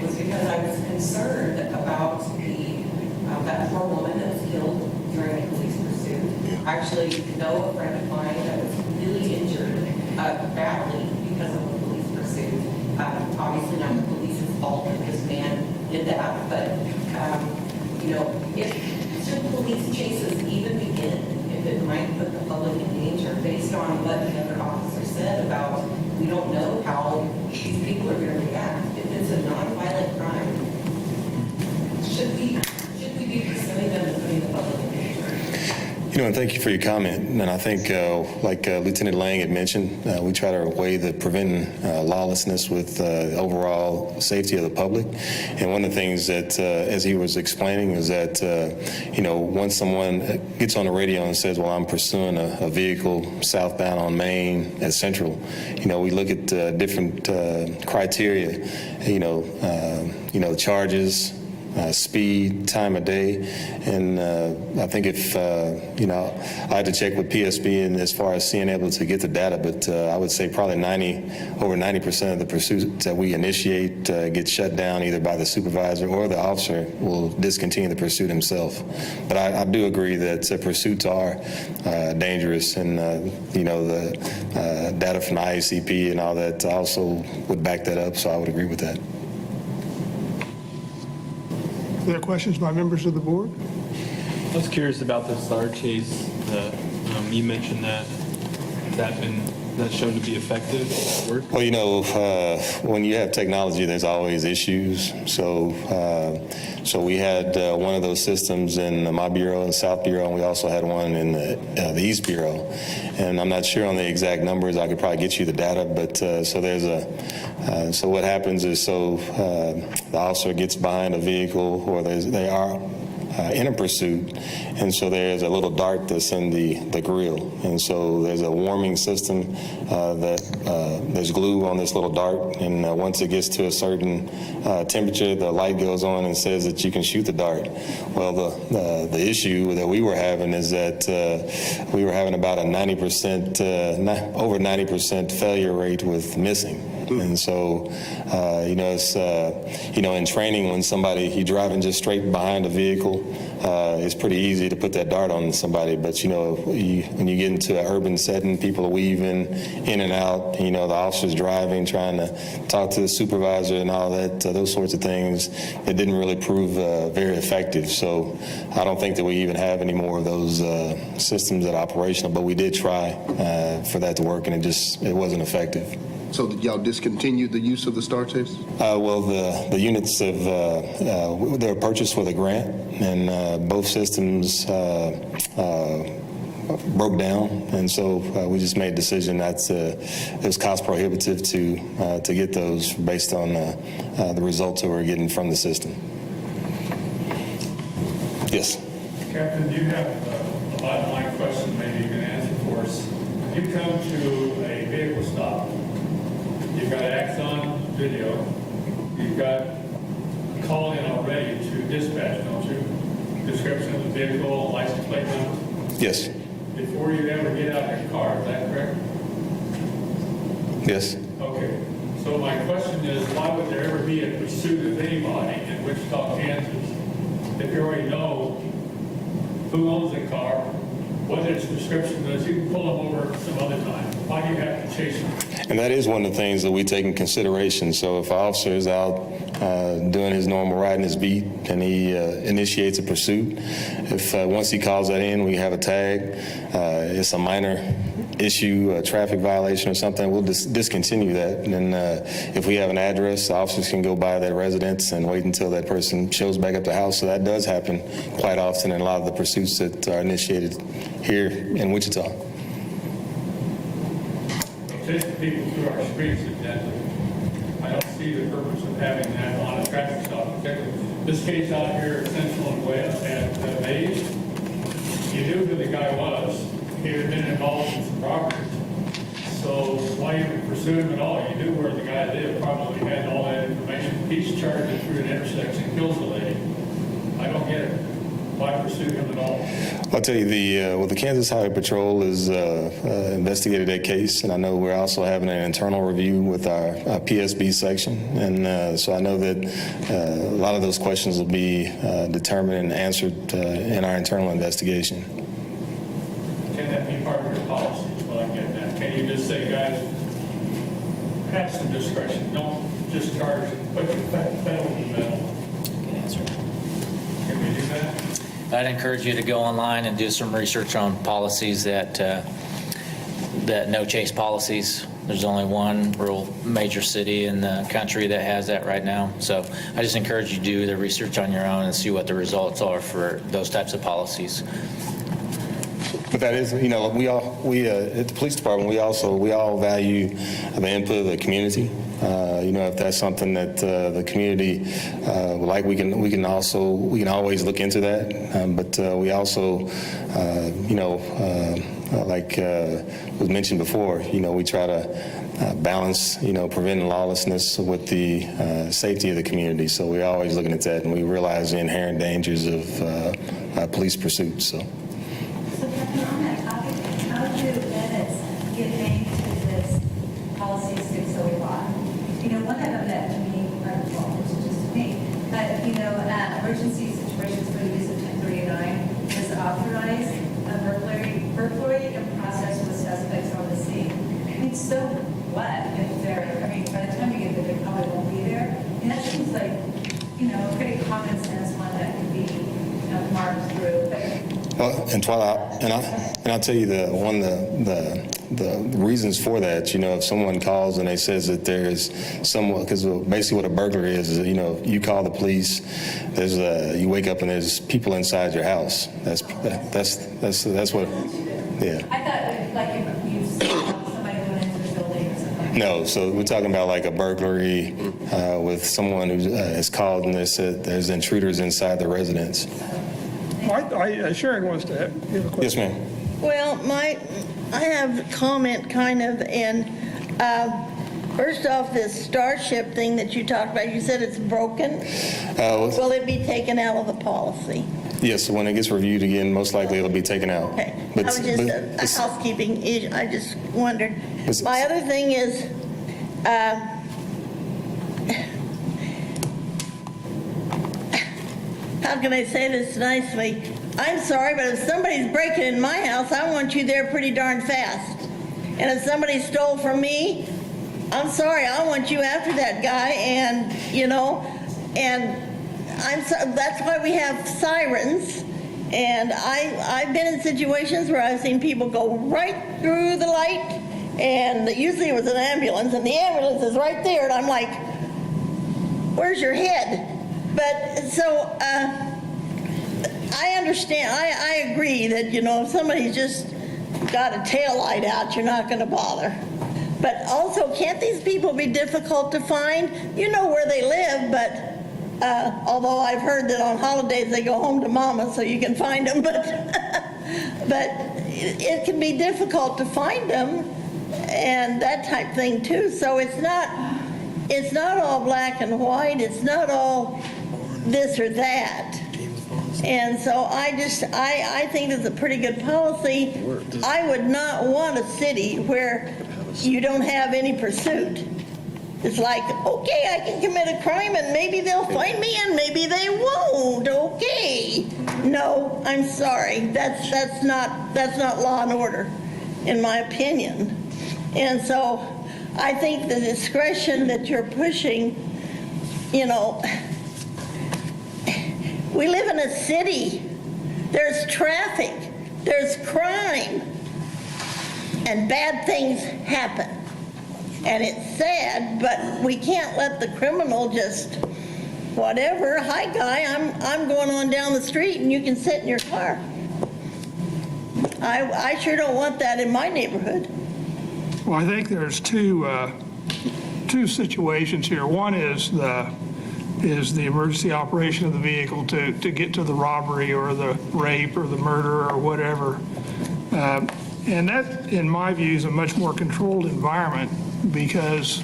was because I was concerned about that poor woman that was killed during a police pursuit. I actually know a friend of mine that was really injured badly because of a police pursuit. Obviously not the police's fault that this man did that, but should police chases even begin if it might put the public in danger based on what the other officer said about we don't know how these people are going to react. If it's a nonviolent crime, should we be pursuing them and putting the public in danger? And thank you for your comment. And I think, like Lieutenant Lang had mentioned, we try to weigh the preventing lawlessness with overall safety of the public. And one of the things that, as he was explaining, is that, once someone gets on the radio and says, well, I'm pursuing a vehicle southbound on Main at Central, we look at different criteria, charges, speed, time of day, and I think if I had to check with PSB and as far as being able to get the data, but I would say probably over 90% of the pursuits that we initiate get shut down either by the supervisor or the officer will discontinue the pursuit himself. But I do agree that pursuits are dangerous, and the data from the IACP and all that also would back that up. So I would agree with that. Other questions by members of the board? I was curious about the Star Chase. You mentioned that. That's shown to be effective at work? Well, when you have technology, there's always issues. So we had one of those systems in my bureau, in South Bureau, and we also had one in the East Bureau. And I'm not sure on the exact numbers. I could probably get you the data, but so what happens is, the officer gets behind a vehicle, or they are in a pursuit, and so there's a little dart that's in the grill, and so there's a warming system there's glue on this little dart, and once it gets to a certain temperature, the light goes on and says that you can shoot the dart. Well, the issue that we were having is that we were having about a 90%, over 90% failure rate with missing. And so, it's, in training, when you're driving just straight behind a vehicle, it's pretty easy to put that dart on somebody. But, when you get into an urban setting, people are weaving in and out, the officer's driving, trying to talk to the supervisor and all that, those sorts of things, it didn't really prove very effective. So I don't think that we even have any more of those systems that are operational, but we did try for that to work, and it wasn't effective. So did y'all discontinue the use of the Star Chase? Well, the units they were purchased with a grant, and both systems broke down, and so we just made a decision that it was cost prohibitive to get those based on the results that we were getting from the system. Yes. Captain, you have a bottom line question maybe you can answer for us. You come to a vehicle stop. You've got Axon video, you've got a call in already to dispatch, don't you? Description of the vehicle, license plate number, Yes. before you ever get out of your car, is that correct? Yes. Okay, so my question is, why would there ever be a pursuit of anybody in Wichita, Kansas, if you already know who owns the car, what its description is? You can pull them over some other time. Why do you have to chase them? And that is one of the things that we take in consideration. So if an officer is out doing his normal riding his beat and he initiates a pursuit, if once he calls that in, we have a tag, it's a minor issue, a traffic violation or something, we'll discontinue that. And then if we have an address, the officers can go by that residence and wait until that person shows back up the house. So that does happen quite often in a lot of the pursuits that are initiated here in Wichita. Chasing people through our streets, exactly. I don't see the purpose of having that on a traffic stop. This case out here at Central and West at Mays, you knew who the guy was. He had been involved in some robberies. So why even pursue him at all? You knew where the guy lived, probably had all that information. He's charged through an intersection, kills a lady. I don't get it. Why pursue him at all? I'll tell you, the Kansas Highway Patrol has investigated that case, and I know we're also having an internal review with our PSB section, and so I know that a lot of those questions will be determined and answered in our internal investigation. Can that be part of your policy? Well, I get that. Can you just say, guys, have some discretion. Don't just charge and put your pedal to the metal. Good answer. Can we do that? I'd encourage you to go online and do some research on policies that no chase policies. There's only one real major city in the country that has that right now. So I just encourage you to do the research on your own and see what the results are for those types of policies. But that is, we at the police department, we all value the input of the community. If that's something that the community would like, we can always look into that. But we also, like was mentioned before, we try to balance, preventing lawlessness with the safety of the community. So we're always looking at that, and we realize the inherent dangers of police pursuits. So. So Captain, on that topic, how do edits get made to this policy 601? One of them that to me, well, it's just me, but, emergency situations for the use of 1039 is authorized a burglary and process with suspects on the scene. I mean, so what if by the time we get there, they probably won't be there. And that seems like, a pretty common sense one that could be marked through. Well, and Twilight, and I'll tell you the reasons for that. If someone calls and they says that there's someone, because basically what a burglary is, you call the police. You wake up and there's people inside your house. That's what. Yeah. I thought like if you saw somebody went into the building or something. No, so we're talking about like a burglary with someone who has called and they said there's intruders inside the residence. Sharon wants to give a question. Yes, ma'am. Well, I have a comment kind of, and first off, this Starship thing that you talked about, you said it's broken. Will it be taken out of the policy? Yes, when it gets reviewed again, most likely it'll be taken out. Okay, that was just a housekeeping issue. I just wondered. My other thing is, how can I say this nicely? I'm sorry, but if somebody's breaking in my house, I want you there pretty darn fast. And if somebody stole from me, I'm sorry, I want you after that guy. And, that's why we have sirens. And I've been in situations where I've seen people go right through the light, and usually it was an ambulance, and the ambulance is right there, and I'm like, where's your head? But so I understand, I agree that, if somebody's just got a tail light out, you're not going to bother. But also, can't these people be difficult to find? You know where they live, but although I've heard that on holidays they go home to mama so you can find them, but it can be difficult to find them and that type thing too. So it's not, it's not all black and white. It's not all this or that. And so I think it's a pretty good policy. I would not want a city where you don't have any pursuit. It's like, okay, I can commit a crime and maybe they'll find me and maybe they won't. Okay. No, I'm sorry. That's not law and order, in my opinion. And so I think the discretion that you're pushing, you know, we live in a city. There's traffic. There's crime. And bad things happen. And it's sad, but we can't let the criminal just, whatever, hi guy, I'm going on down the street and you can sit in your car. I sure don't want that in my neighborhood. Well, I think there's two situations here. One is the emergency operation of the vehicle to get to the robbery or the rape or the murder or whatever. And that, in my view, is a much more controlled environment because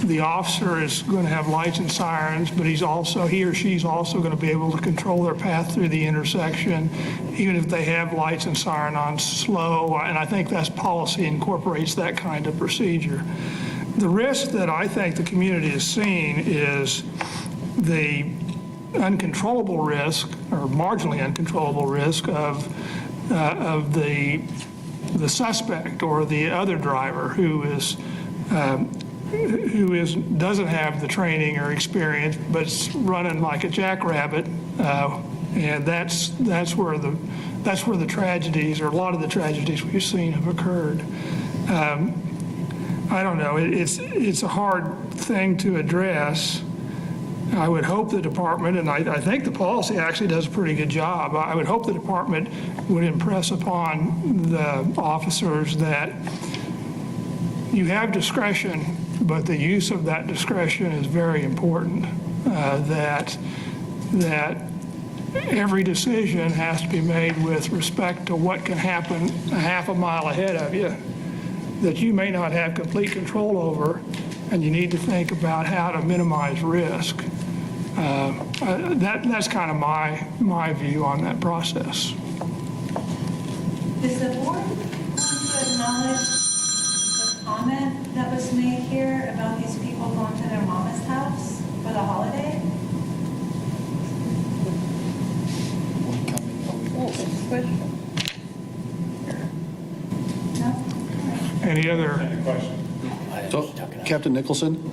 the officer is going to have lights and sirens, but he or she's also going to be able to control their path through the intersection, even if they have lights and siren on slow. And I think that's policy incorporates that kind of procedure. The risk that I think the community is seeing is the uncontrollable risk, or marginally uncontrollable risk of the suspect or the other driver who doesn't have the training or experience, but's running like a jackrabbit, and that's where the tragedies, or a lot of the tragedies we've seen, have occurred. I don't know. It's a hard thing to address. I would hope the department, and I think the policy actually does a pretty good job. I would hope the department would impress upon the officers that you have discretion, but the use of that discretion is very important. That every decision has to be made with respect to what can happen a half a mile ahead of you that you may not have complete control over, and you need to think about how to minimize risk. That's kind of my view on that process. Is the board going to acknowledge the comment that was made here about these people going to their mama's house for the holiday? No? Any other? So, Captain Nicholson,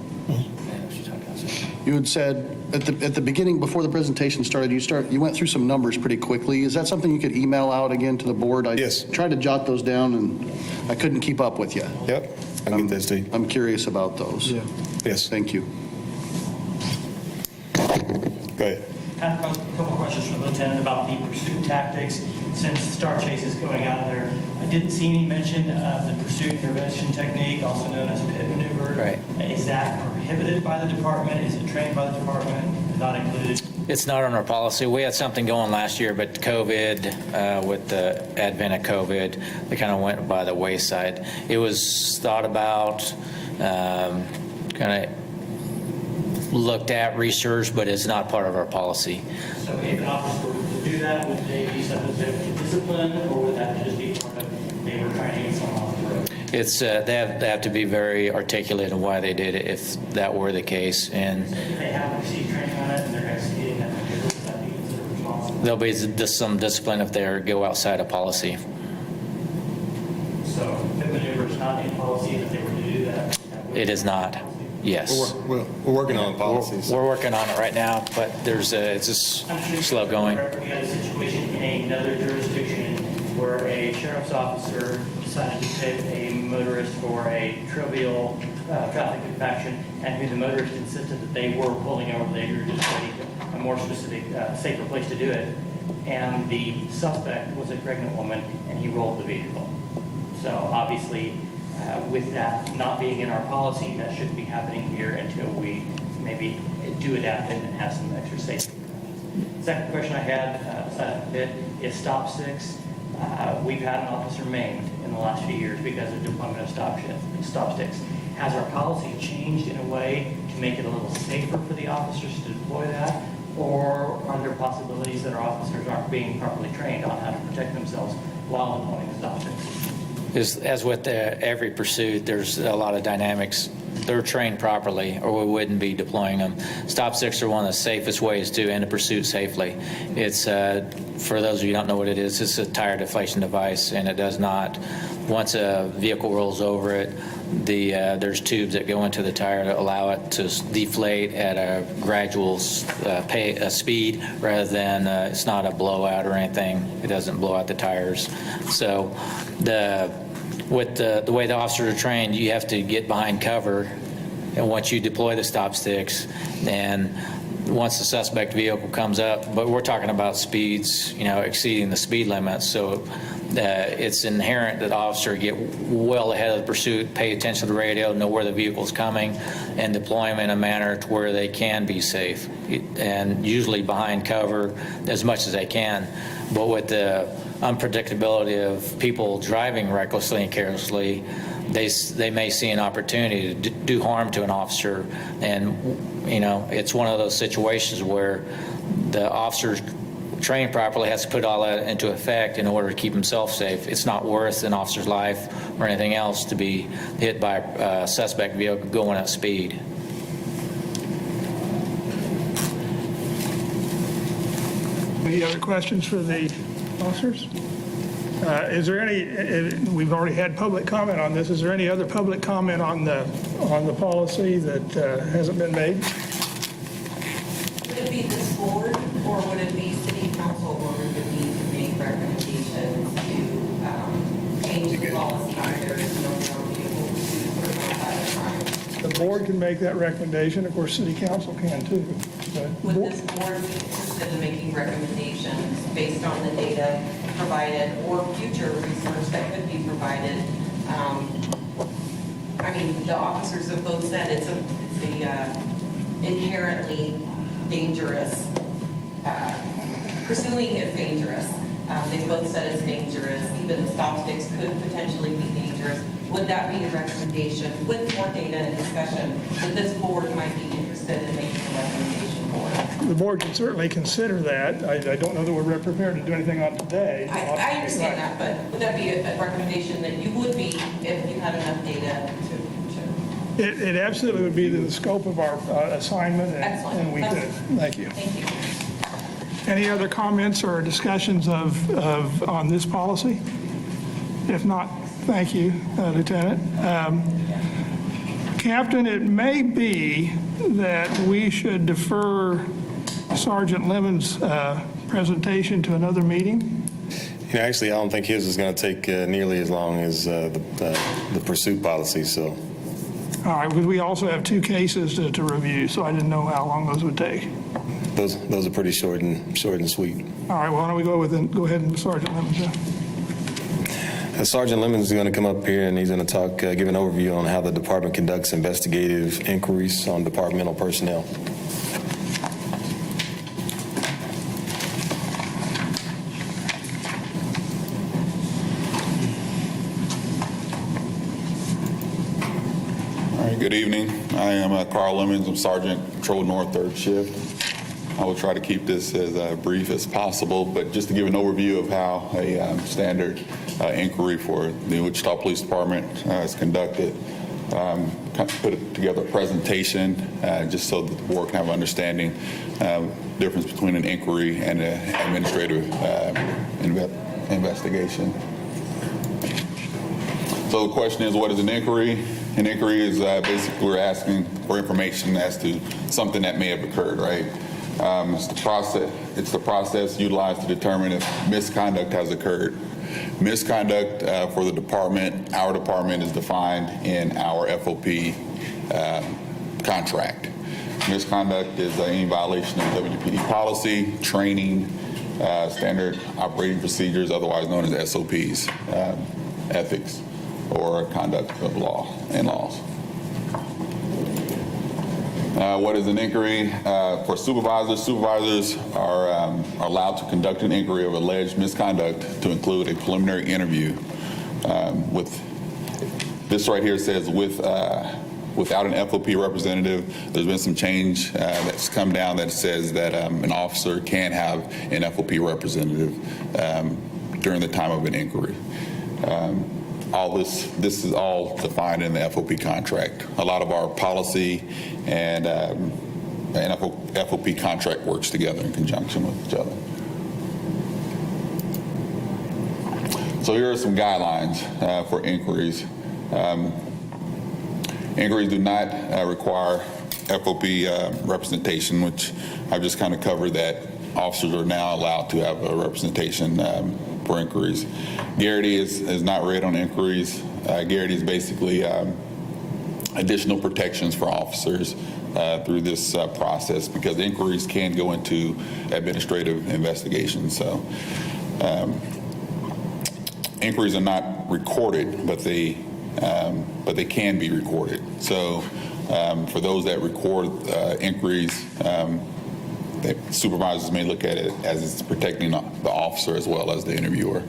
you had said at the beginning, before the presentation started, you went through some numbers pretty quickly. Is that something you could email out again to the board? Yes. I tried to jot those down and I couldn't keep up with you. Yep, I can get those to you. I'm curious about those. Yeah. Yes. Thank you. Go ahead. I have a couple questions for the lieutenant about the pursuit tactics since Star Chase is going out of there. I didn't see any mention of the pursuit intervention technique, also known as pit maneuver. Right. Is that prohibited by the department? Is it trained by the department? Not included? It's not on our policy. We had something going last year, but COVID, with the advent of COVID, it kind of went by the wayside. It was thought about, kind of looked at, researched, but it's not part of our policy. So if an officer were to do that, would they be subject to discipline, or would that just be part of, they were trying to get someone off the road? It's they have to be very articulate in why they did it, if that were the case. And So if they have received training on it and they're executing that maneuver, would that be considered responsible? there'll be some discipline if they go outside of policy. So pit maneuver is not in policy that they were to do that? It is not. Yes. We're working on policies. We're working on it right now, but it's just slow going. We had a situation in another jurisdiction where a sheriff's officer decided to tip a motorist for a trivial traffic infraction, and who the motorist insisted that they were pulling over. They were just waiting a more specific, safer place to do it. And the suspect was a pregnant woman, and he rolled the vehicle. So obviously, with that not being in our policy, that shouldn't be happening here until we maybe do adapt it and have some extra safety. Second question I had, aside from it, is stop sticks. We've had an officer maimed in the last few years because of deployment of stop sticks. has our policy changed in a way to make it a little safer for the officers to deploy that? Or are there possibilities that our officers aren't being properly trained on how to protect themselves while deploying stop sticks? As with every pursuit, there's a lot of dynamics. They're trained properly, or we wouldn't be deploying them. Stop sticks are one of the safest ways to end a pursuit safely. It's, for those of you who don't know what it is, it's a tire deflation device, and it does not, once a vehicle rolls over it, there's tubes that go into the tire to allow it to deflate at a gradual speed rather than it's not a blowout or anything. It doesn't blow out the tires. So with the way the officers are trained, you have to get behind cover, and once you deploy the stop sticks, and once the suspect vehicle comes up, but we're talking about speeds, exceeding the speed limit, so it's inherent that the officer get well ahead of the pursuit, pay attention to the radio, know where the vehicle's coming, and deploy them in a manner to where they can be safe, and usually behind cover as much as they can. But with the unpredictability of people driving recklessly and carelessly, they may see an opportunity to do harm to an officer, and it's one of those situations where the officer's trained properly has to put all that into effect in order to keep himself safe. It's not worth an officer's life or anything else to be hit by a suspect vehicle going at speed. Any other questions for the officers? Is there any, we've already had public comment on this, is there any other public comment on the policy that hasn't been made? Would it be this board, or would it be city council where we would need to make recommendations to change the policy on there is no more vehicle pursuit or nonviolent crime? The board can make that recommendation, of course, city council can too. Would this board be interested in making recommendations based on the data provided or future research that could be provided? The officers have both said it's a inherently dangerous, pursuing is dangerous. They both said it's dangerous. Even the stop sticks could potentially be dangerous. Would that be a recommendation with more data and discussion that this board might be interested in making a recommendation for? The board can certainly consider that. I don't know that we're prepared to do anything on today. I understand that, but would that be a recommendation that you would be if you had enough data to? It absolutely would be the scope of our assignment, and we could. Thank you. Thank you. Any other comments or discussions on this policy? If not, thank you, Lieutenant. Captain, it may be that we should defer Sergeant Lemon's presentation to another meeting. Actually, I don't think his is going to take nearly as long as the pursuit policy, so. All right, because we also have 2 cases to review, so I didn't know how long those would take. Those are pretty short and sweet. All right, well, why don't we go ahead and Sergeant Lemon. Sergeant Lemons is going to come up here and he's going to talk, give an overview on how the department conducts investigative inquiries on departmental personnel. All right, good evening. I am Carl Lemons. I'm Sergeant Patrol North 3rd Shift. I will try to keep this as brief as possible, but just to give an overview of how a standard inquiry for the Wichita Police Department is conducted. Put together a presentation just so that the board can have an understanding difference between an inquiry and an administrative investigation. So the question is, what is an inquiry? An inquiry is basically we're asking for information as to something that may have occurred, right? It's the process utilized to determine if misconduct has occurred. Misconduct for the department, our department is defined in our FOP contract. Misconduct is any violation of WPD policy, training, standard operating procedures, otherwise known as SOPs, ethics, or conduct of law and laws. What is an inquiry? For supervisors, supervisors are allowed to conduct an inquiry of alleged misconduct to include a preliminary interview with, this right here says with without an FOP representative. There's been some change that's come down that says that an officer can have an FOP representative during the time of an inquiry. This is all defined in the FOP contract. A lot of our policy and FOP contract works together in conjunction with each other. So here are some guidelines for inquiries. Inquiries do not require FOP representation, which I've just kind of covered that officers are now allowed to have a representation for inquiries. Garrity is not read on inquiries. Garrity is basically additional protections for officers through this process, because inquiries can go into administrative investigations. So inquiries are not recorded, but they can be recorded. So for those that record inquiries, supervisors may look at it as it's protecting the officer as well as the interviewer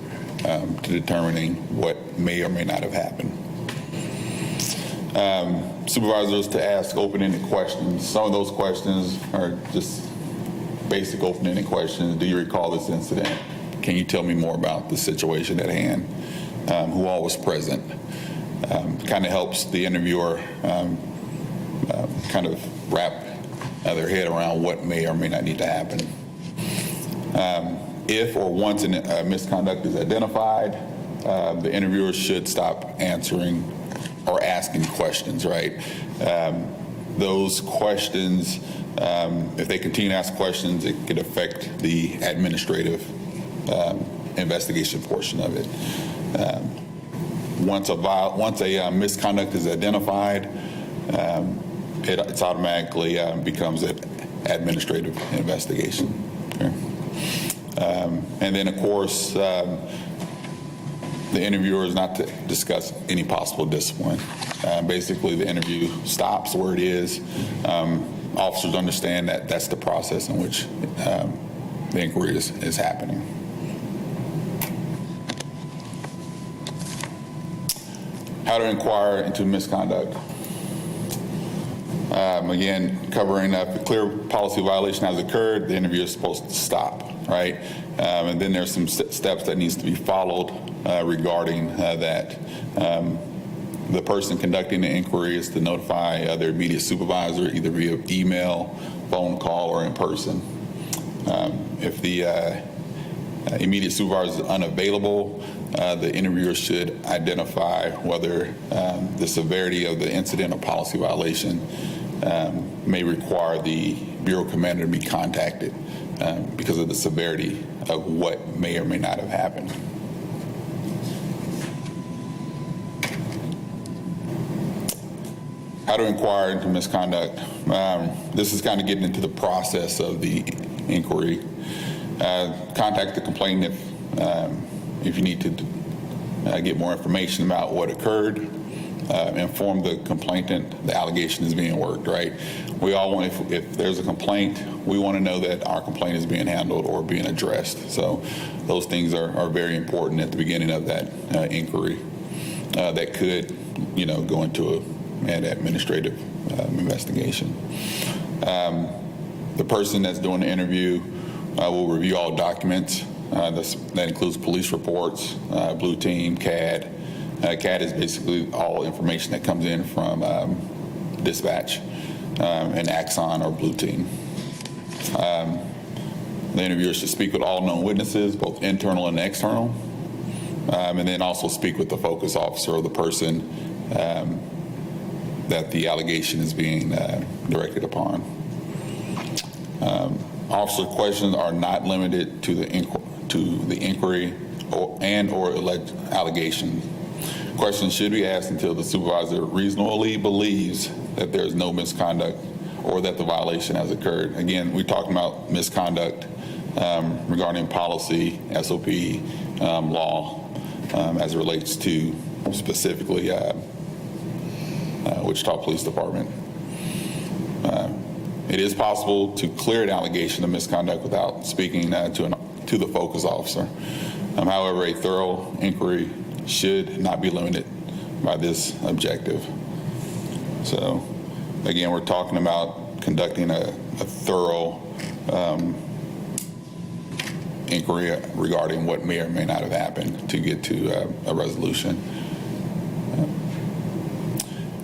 to determining what may or may not have happened. Supervisors to ask open-ended questions. Some of those questions are just basic open-ended questions. Do you recall this incident? Can you tell me more about the situation at hand? Who all was present? Kind of helps the interviewer kind of wrap their head around what may or may not need to happen. If or once a misconduct is identified, the interviewer should stop answering or asking questions, right? Those questions, if they continue to ask questions, it could affect the administrative investigation portion of it. Once a misconduct is identified, it automatically becomes an administrative investigation. Okay? And then, of course, the interviewer is not to discuss any possible discipline. Basically, the interview stops where it is. Officers understand that that's the process in which the inquiry is happening. How to inquire into misconduct. Again, covering if a clear policy violation has occurred, the interview is supposed to stop, right? And then there's some steps that needs to be followed regarding that. The person conducting the inquiry is to notify their immediate supervisor, either via email, phone call, or in person. If the immediate supervisor is unavailable, the interviewer should identify whether the severity of the incident or policy violation may require the bureau commander to be contacted because of the severity of what may or may not have happened. How to inquire into misconduct. This is kind of getting into the process of the inquiry. Contact the complainant if you need to get more information about what occurred. Inform the complainant the allegation is being worked, right? We all want, if there's a complaint, we want to know that our complaint is being handled or being addressed. So those things are very important at the beginning of that inquiry. That could, go into an administrative investigation. The person that's doing the interview will review all documents. That includes police reports, Blue Team, CAD. CAD is basically all information that comes in from dispatch and Axon or Blue Team. The interviewer should speak with all known witnesses, both internal and external, and then also speak with the focus officer or the person that the allegation is being directed upon. Officer questions are not limited to the inquiry or alleged allegation. Questions should be asked until the supervisor reasonably believes that there's no misconduct or that the violation has occurred. Again, we're talking about misconduct regarding policy, SOP, law, as it relates to specifically Wichita Police Department. It is possible to clear an allegation of misconduct without speaking to the focus officer. However, a thorough inquiry should not be limited by this objective. So again, we're talking about conducting a thorough inquiry regarding what may or may not have happened to get to a resolution.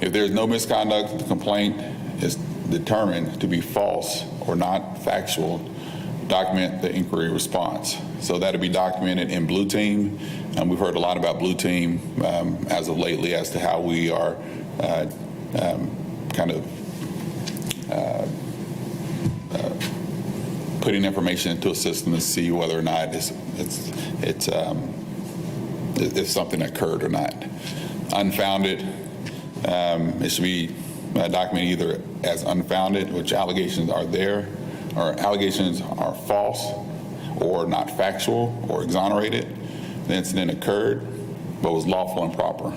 If there's no misconduct, the complaint is determined to be false or not factual, document the inquiry response. So that'll be documented in Blue Team. We've heard a lot about Blue Team as of lately as to how we are putting information into a system to see whether or not if something occurred or not. Unfounded, it should be documented either as unfounded, which allegations are there, or allegations are false or not factual or exonerated. The incident occurred but was lawful and proper.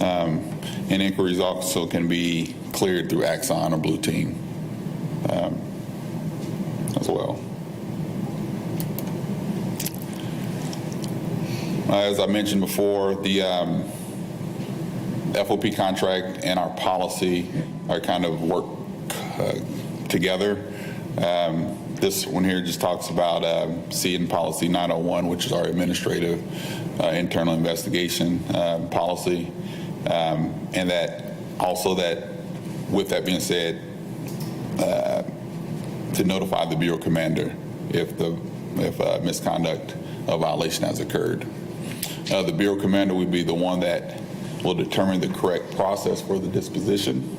And inquiries also can be cleared through Axon or Blue Team as well. As I mentioned before, the FOP contract and our policy are kind of work together. This one here just talks about CN Policy 901, which is our administrative internal investigation policy. And that also that, with that being said, to notify the Bureau Commander if misconduct or violation has occurred. The Bureau Commander would be the one that will determine the correct process for the disposition.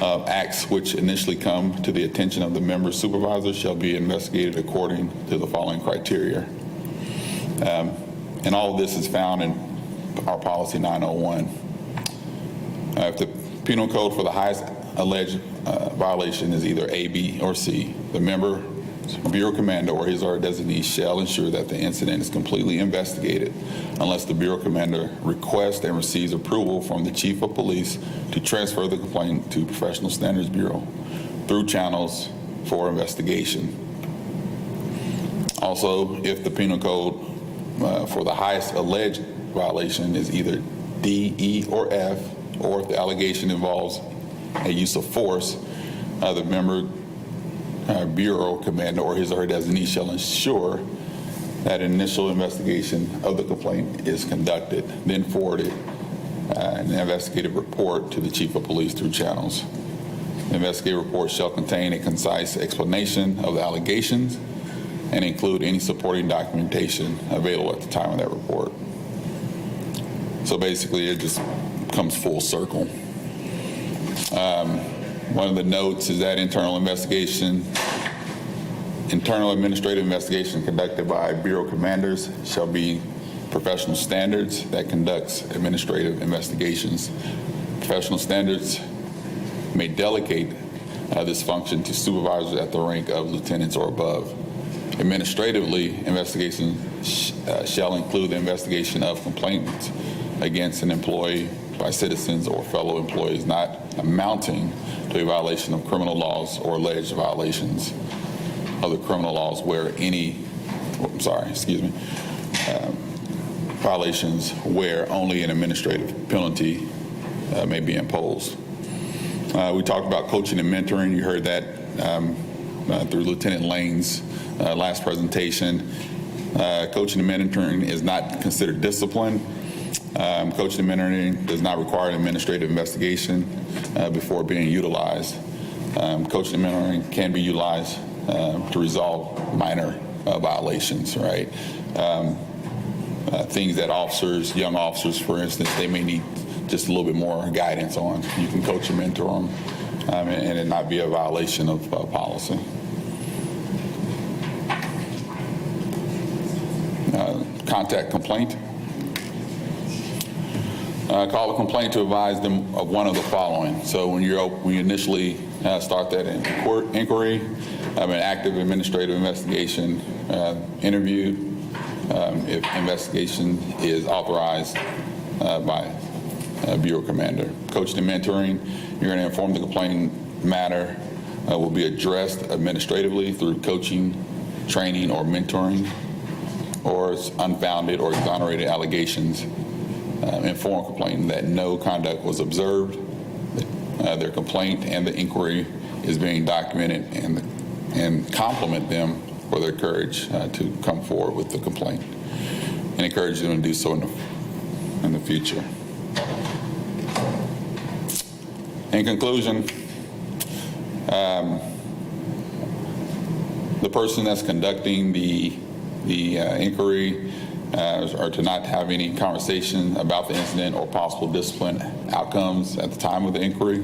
Acts which initially come to the attention of the member supervisor shall be investigated according to the following criteria. And all of this is found in our policy 901. If the penal code for the highest alleged violation is either A, B, or C, the member Bureau Commander or his or her designee shall ensure that the incident is completely investigated unless the Bureau Commander requests and receives approval from the Chief of Police to transfer the complaint to Professional Standards Bureau through channels for investigation. Also, if the penal code for the highest alleged violation is either D, E, or F, or if the allegation involves a use of force, the member Bureau Commander or his or her designee shall ensure that initial investigation of the complaint is conducted, then forwarded an investigative report to the Chief of Police through channels. The investigative report shall contain a concise explanation of the allegations and include any supporting documentation available at the time of that report. So basically, it just comes full circle. One of the notes is that internal administrative investigation conducted by Bureau Commanders shall be professional standards that conducts administrative investigations. Professional standards may delegate this function to supervisors at the rank of lieutenants or above. Administratively, investigation shall include the investigation of complaints against an employee by citizens or fellow employees not amounting to a violation of criminal laws or alleged violations of the criminal laws where violations where only an administrative penalty may be imposed. We talked about coaching and mentoring. You heard that through Lieutenant Lane's last presentation. Coaching and mentoring is not considered discipline. Coaching and mentoring does not require an administrative investigation before being utilized. Coaching and mentoring can be utilized to resolve minor violations, right? Things that young officers, for instance, they may need just a little bit more guidance on. You can coach and mentor them and it not be a violation of policy. Contact complaint. Call a complaint to advise them of one of the following. So when you initially start that inquiry, an active administrative investigation, interview, if investigation is authorized by Bureau Commander. Coaching and mentoring, you're going to inform the complainant matter will be addressed administratively through coaching, training, or mentoring, or unfounded or exonerated allegations. Inform complainant that no conduct was observed their complaint and the inquiry is being documented, and compliment them for their courage to come forward with the complaint, and encourage them to do so in the future. In conclusion, the person that's conducting the inquiry are to not have any conversation about the incident or possible discipline outcomes at the time of the inquiry.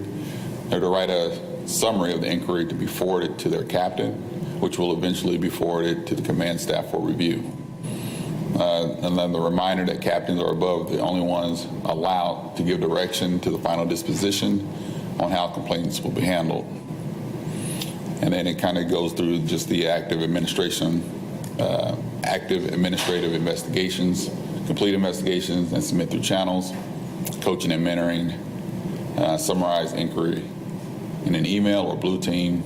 They're to write a summary of the inquiry to be forwarded to their captain, which will eventually be forwarded to the command staff for review. And then the reminder that captains are above the only ones allowed to give direction to the final disposition on how complaints will be handled. And then it kind of goes through just the active administrative investigations, complete investigations and submit through channels, coaching and mentoring, summarize inquiry in an email or blue team,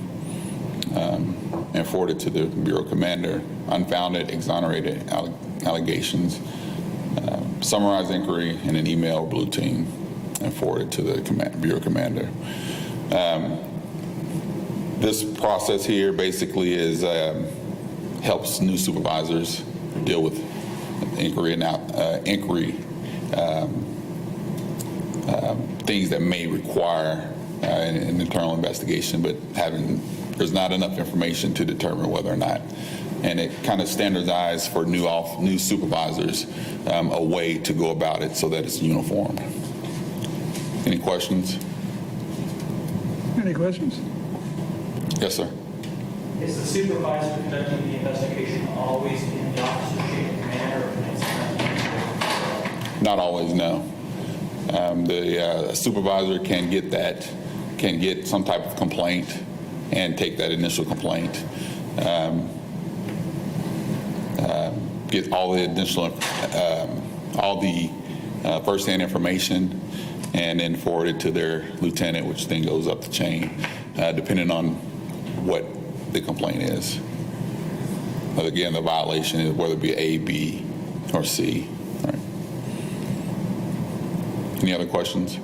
and forward it to the Bureau Commander, unfounded, exonerated allegations, summarize inquiry in an email or blue team, and forward it to the Bureau Commander. This process here basically is helps new supervisors deal with inquiry and things that may require an internal investigation, but there's not enough information to determine whether or not. And it kind of standardizes for new supervisors a way to go about it so that it's uniform. Any questions? Any questions? Yes, sir. Is the supervisor conducting the investigation always in the officer chain of command, or can it sometimes? Not always, no. The supervisor can get some type of complaint and take that initial complaint, get all the additional, first-hand information, and then forward it to their lieutenant, which then goes up the chain, depending on what the complaint is. But again, the violation is whether it be A, B, or C. All right. Any other questions?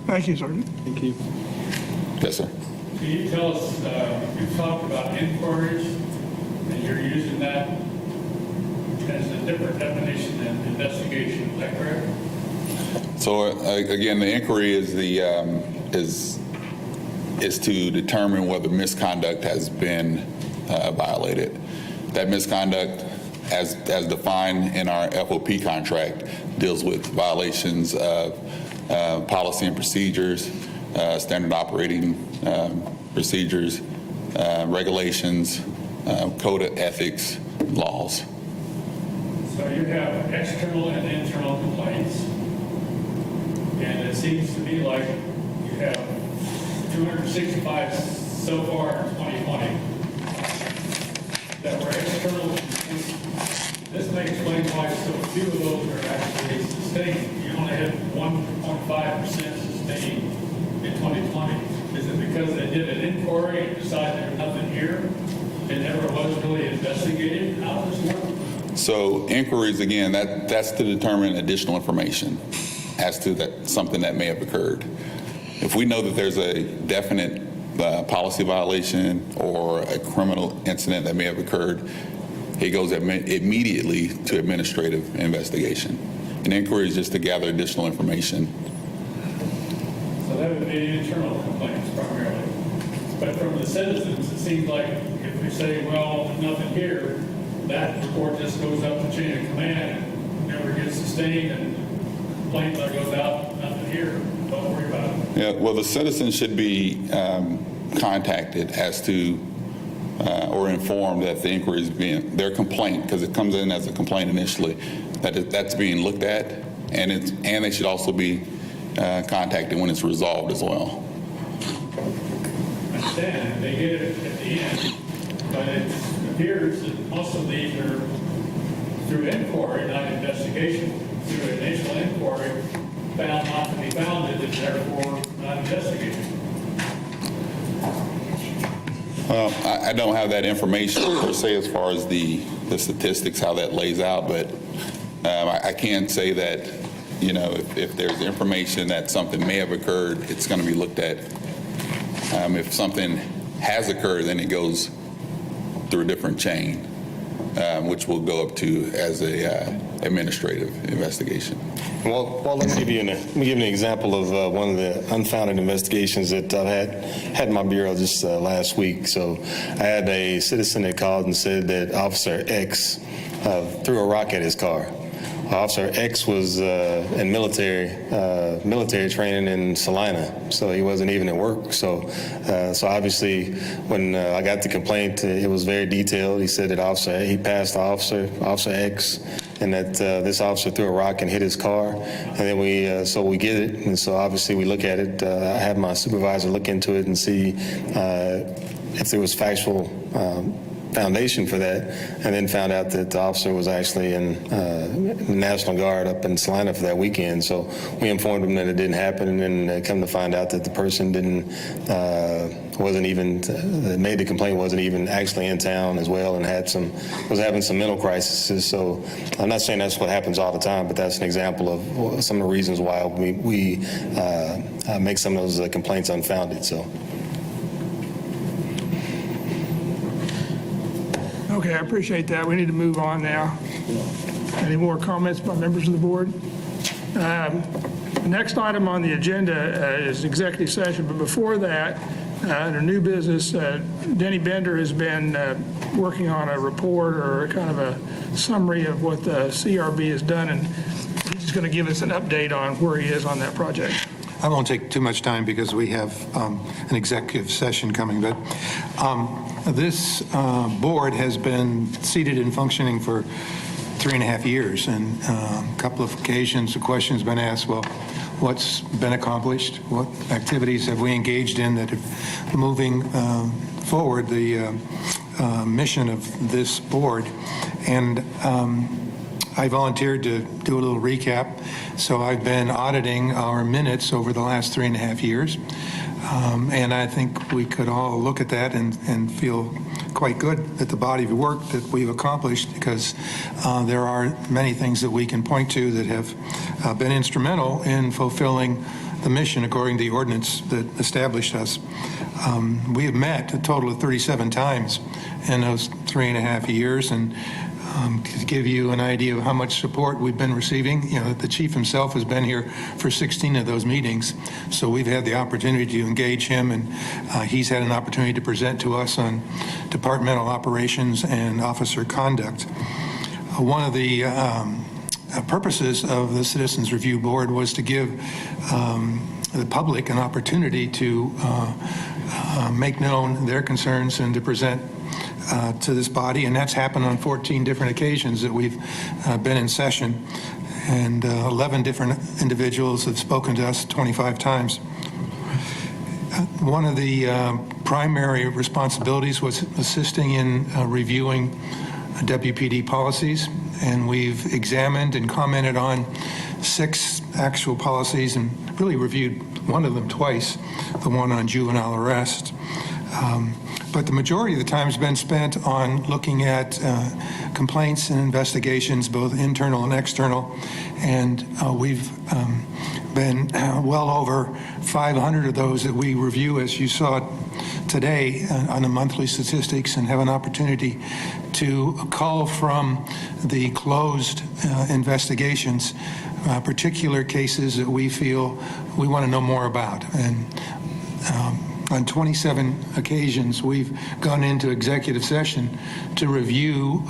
Thank you, Sergeant. Thank you. Yes, sir. Can you tell us, you talked about inquiries, and you're using that as a different definition than investigation, is that correct? So again, the inquiry is is to determine whether misconduct has been violated. That misconduct, as defined in our FOP contract, deals with violations of policy and procedures, standard operating procedures, regulations, code of ethics, laws. So you have external and internal complaints, and it seems to me like you have 265 so far in 2020 that were external complaints. This may explain why so few of those are actually sustained. You only had 1.5% sustained in 2020. Is it because they did an inquiry and decided there's nothing here? It never was really investigated? How does this work? So inquiries, again, that's to determine additional information as to something that may have occurred. If we know that there's a definite policy violation or a criminal incident that may have occurred, it goes immediately to administrative investigation. An inquiry is just to gather additional information. So that would be internal complaints primarily. But from the citizens, it seems like if we say, well, there's nothing here, that report just goes up the chain of command and never gets sustained, and complaint that goes out, nothing here, don't worry about it. Yeah, well, the citizens should be contacted as to or informed that the inquiry is being, their complaint, because it comes in as a complaint initially, that's being looked at, and they should also be contacted when it's resolved as well. I understand, they get it at the end, but it appears that most of these are through inquiry, not investigation. Through initial inquiry, found not to be founded, and therefore not investigated. Well, I don't have that information per se as far as the statistics, how that lays out, but I can say that you know, if there's information that something may have occurred, it's going to be looked at. If something has occurred, then it goes through a different chain, which will go up to as a administrative investigation. Well, let me give you an example of one of the unfounded investigations that I've had in my bureau just last week. So I had a citizen that called and said that Officer X threw a rock at his car. Officer X was in military training in Salina, so he wasn't even at work. So obviously, when I got the complaint, it was very detailed. He said that he passed Officer X, and that this officer threw a rock and hit his car. And then we get it, and so obviously we look at it. I had my supervisor look into it and see if there was factual foundation for that, and then found out that the officer was actually in the National Guard up in Salina for that weekend. So we informed him that it didn't happen, and then come to find out that the person made the complaint wasn't even actually in town as well, and was having some mental crises. So I'm not saying that's what happens all the time, but that's an example of some of the reasons why we make some of those complaints unfounded. So. Okay, I appreciate that. We need to move on now. Any more comments by members of the board? The next item on the agenda is executive session, but before that, under new business, Denny Bender has been working on a report or kind of a summary of what the CRB has done, and he's going to give us an update on where he is on that project. I won't take too much time because we have an executive session coming, but this board has been seated and functioning for 3.5 years, and a couple of occasions the question's been asked, well, what's been accomplished? What activities have we engaged in that are moving forward the mission of this board? And I volunteered to do a little recap. So I've been auditing our minutes over the last 3.5 years. And I think we could all look at that and feel quite good at the body of work that we've accomplished, because there are many things that we can point to that have been instrumental in fulfilling the mission according to the ordinance that established us. We have met a total of 37 times in those 3.5 years, and to give you an idea of how much support we've been receiving, the chief himself has been here for 16 of those meetings, so we've had the opportunity to engage him, and he's had an opportunity to present to us on departmental operations and officer conduct. One of the purposes of the Citizens Review Board was to give the public an opportunity to make known their concerns and to present to this body, and that's happened on 14 different occasions that we've been in session, and 11 different individuals have spoken to us 25 times. One of the primary responsibilities was assisting in reviewing WPD policies, and we've examined and commented on 6 actual policies and really reviewed one of them twice, the one on juvenile arrest. But the majority of the time has been spent on looking at complaints and investigations, both internal and external. And we've been well over 500 of those that we review, as you saw today, on the monthly statistics, and have an opportunity to call from the closed investigations particular cases that we feel we want to know more about. And on 27 occasions, we've gone into executive session to review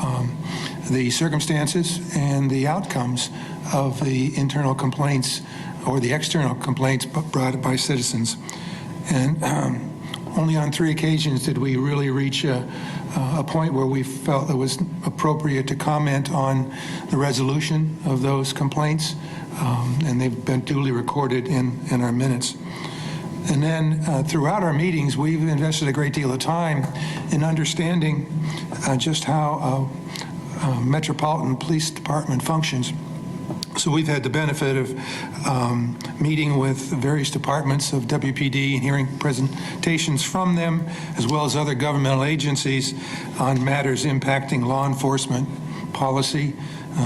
the circumstances and the outcomes of the internal complaints or the external complaints brought by citizens. And only on 3 occasions did we really reach a point where we felt it was appropriate to comment on the resolution of those complaints, and they've been duly recorded in our minutes. And then throughout our meetings, we've invested a great deal of time in understanding just how a Metropolitan Police Department functions. So we've had the benefit of meeting with various departments of WPD and hearing presentations from them, as well as other governmental agencies on matters impacting law enforcement, policy,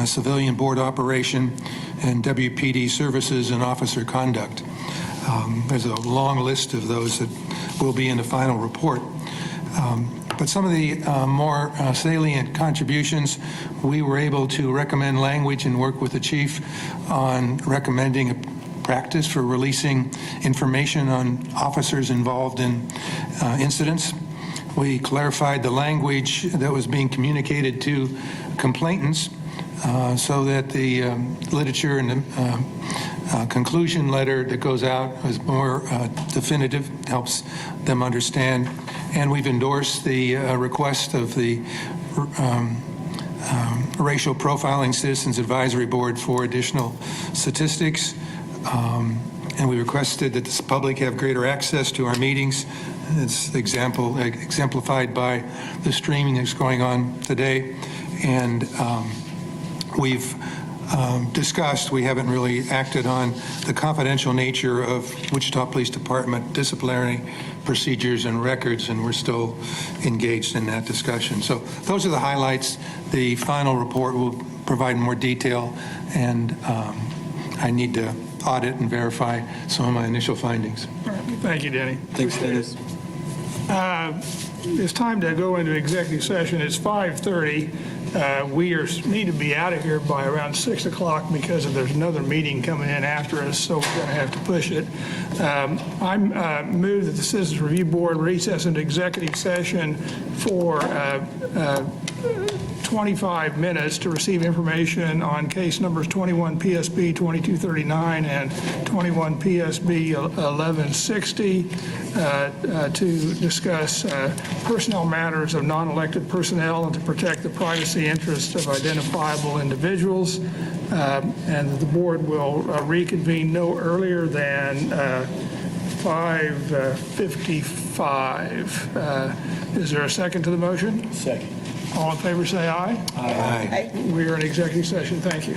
civilian board operation, and WPD services and officer conduct. There's a long list of those that will be in the final report. But some of the more salient contributions, we were able to recommend language and work with the chief on recommending a practice for releasing information on officers involved in incidents. We clarified the language that was being communicated to complainants so that the literature and the conclusion letter that goes out is more definitive, helps them understand. And we've endorsed the request of the Racial Profiling Citizens Advisory Board for additional statistics. And we requested that the public have greater access to our meetings. It's exemplified by the streaming that's going on today. And we've discussed, we haven't really acted on the confidential nature of Wichita Police Department disciplinary procedures and records, and we're still engaged in that discussion. So those are the highlights. The final report will provide more detail, and I need to audit and verify some of my initial findings. All right. Thank you, Denny. Thanks, Dennis. It's time to go into executive session. It's 5:30. We need to be out of here by around 6 o'clock because there's another meeting coming in after us, so we're going to have to push it. I move that the Citizens Review Board recess into executive session for 25 minutes to receive information on case numbers 21 PSB 2239 and 21 PSB 1160 to discuss personnel matters of non-elected personnel and to protect the privacy interests of identifiable individuals. And the board will reconvene no earlier than 5:55. Is there a second to the motion? Second. All in favor, say aye. Aye. We are in executive session. Thank you.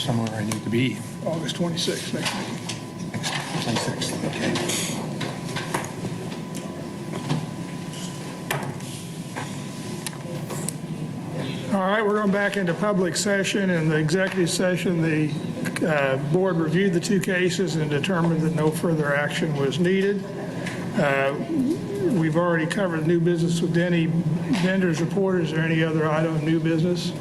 somewhere I need to be. August 26th, next meeting. 26th, okay. All right, we're going back into public session. In the executive session, the board reviewed the two cases and determined that no further action was needed. We've already covered new business with Denny. Vendors report, is there any other item of new business?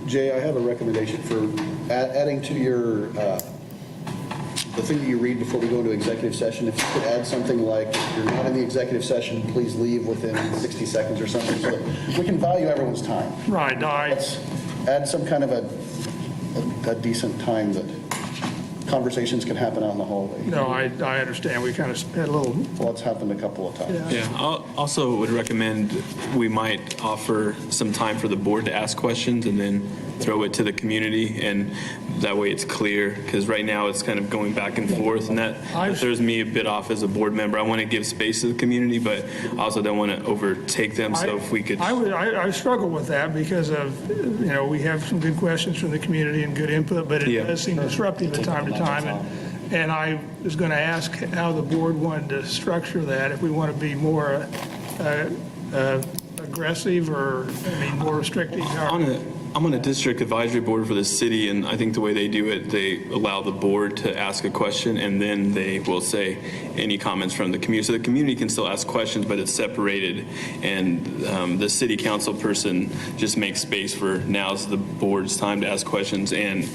Jay, I have a recommendation for adding to your, the thing that you read before we go into executive session. If you could add something like, if you're not in the executive session, please leave within 60 seconds or something, so that we can value everyone's time. Right, Let's add some kind of a decent time that conversations can happen out in the hallway. No, I understand. We kind of had a little. Well, it's happened a couple of times. Yeah, I also would recommend we might offer some time for the board to ask questions and then throw it to the community, and that way it's clear, because right now it's kind of going back and forth, and that throws me a bit off as a board member. I want to give space to the community, but I also don't want to overtake them, so if we could. I struggle with that because of, we have some good questions from the community and good input, but it does seem disruptive at time to time. And I was going to ask how the board wanted to structure that, if we want to be more aggressive or, more restrictive. I'm on a district advisory board for the city, and I think the way they do it, they allow the board to ask a question, and then they will say any comments from the community. So the community can still ask questions, but it's separated, and the city council person just makes space for now's the board's time to ask questions, and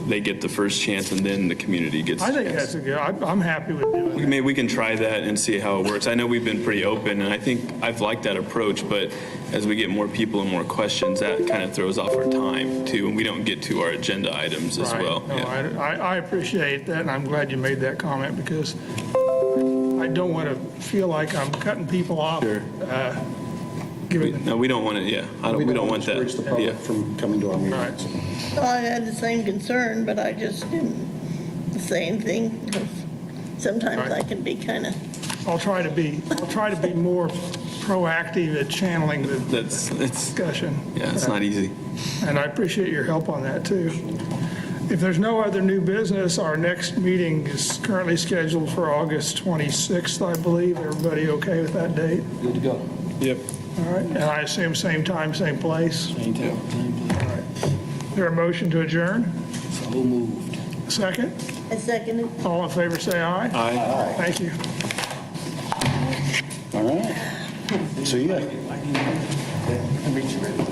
they get the first chance, and then the community gets. I think that's a good. I'm happy with doing that. Maybe we can try that and see how it works. I know we've been pretty open, and I think I've liked that approach, but as we get more people and more questions, that kind of throws off our time too, and we don't get to our agenda items as well. No, Yeah. I appreciate that, and I'm glad you made that comment because I don't want to feel like I'm cutting people off. Sure. No, we don't want to. Yeah, we don't want that. Discourage the public from coming to our meetings. Right. Well, I had the same concern, but I just didn't say anything because sometimes I can be kind of. I'll try to be more proactive at channeling the discussion. Yeah, it's not easy. And I appreciate your help on that too. If there's no other new business, our next meeting is currently scheduled for August 26th, I believe. Everybody okay with that date? Good to go. Yep. All right, and I assume same time, same place? Same time. All right. Is there a motion to adjourn? So moved. Second? I second it. All in favor, say aye. Aye. Thank you. All right. See ya. I can reach you.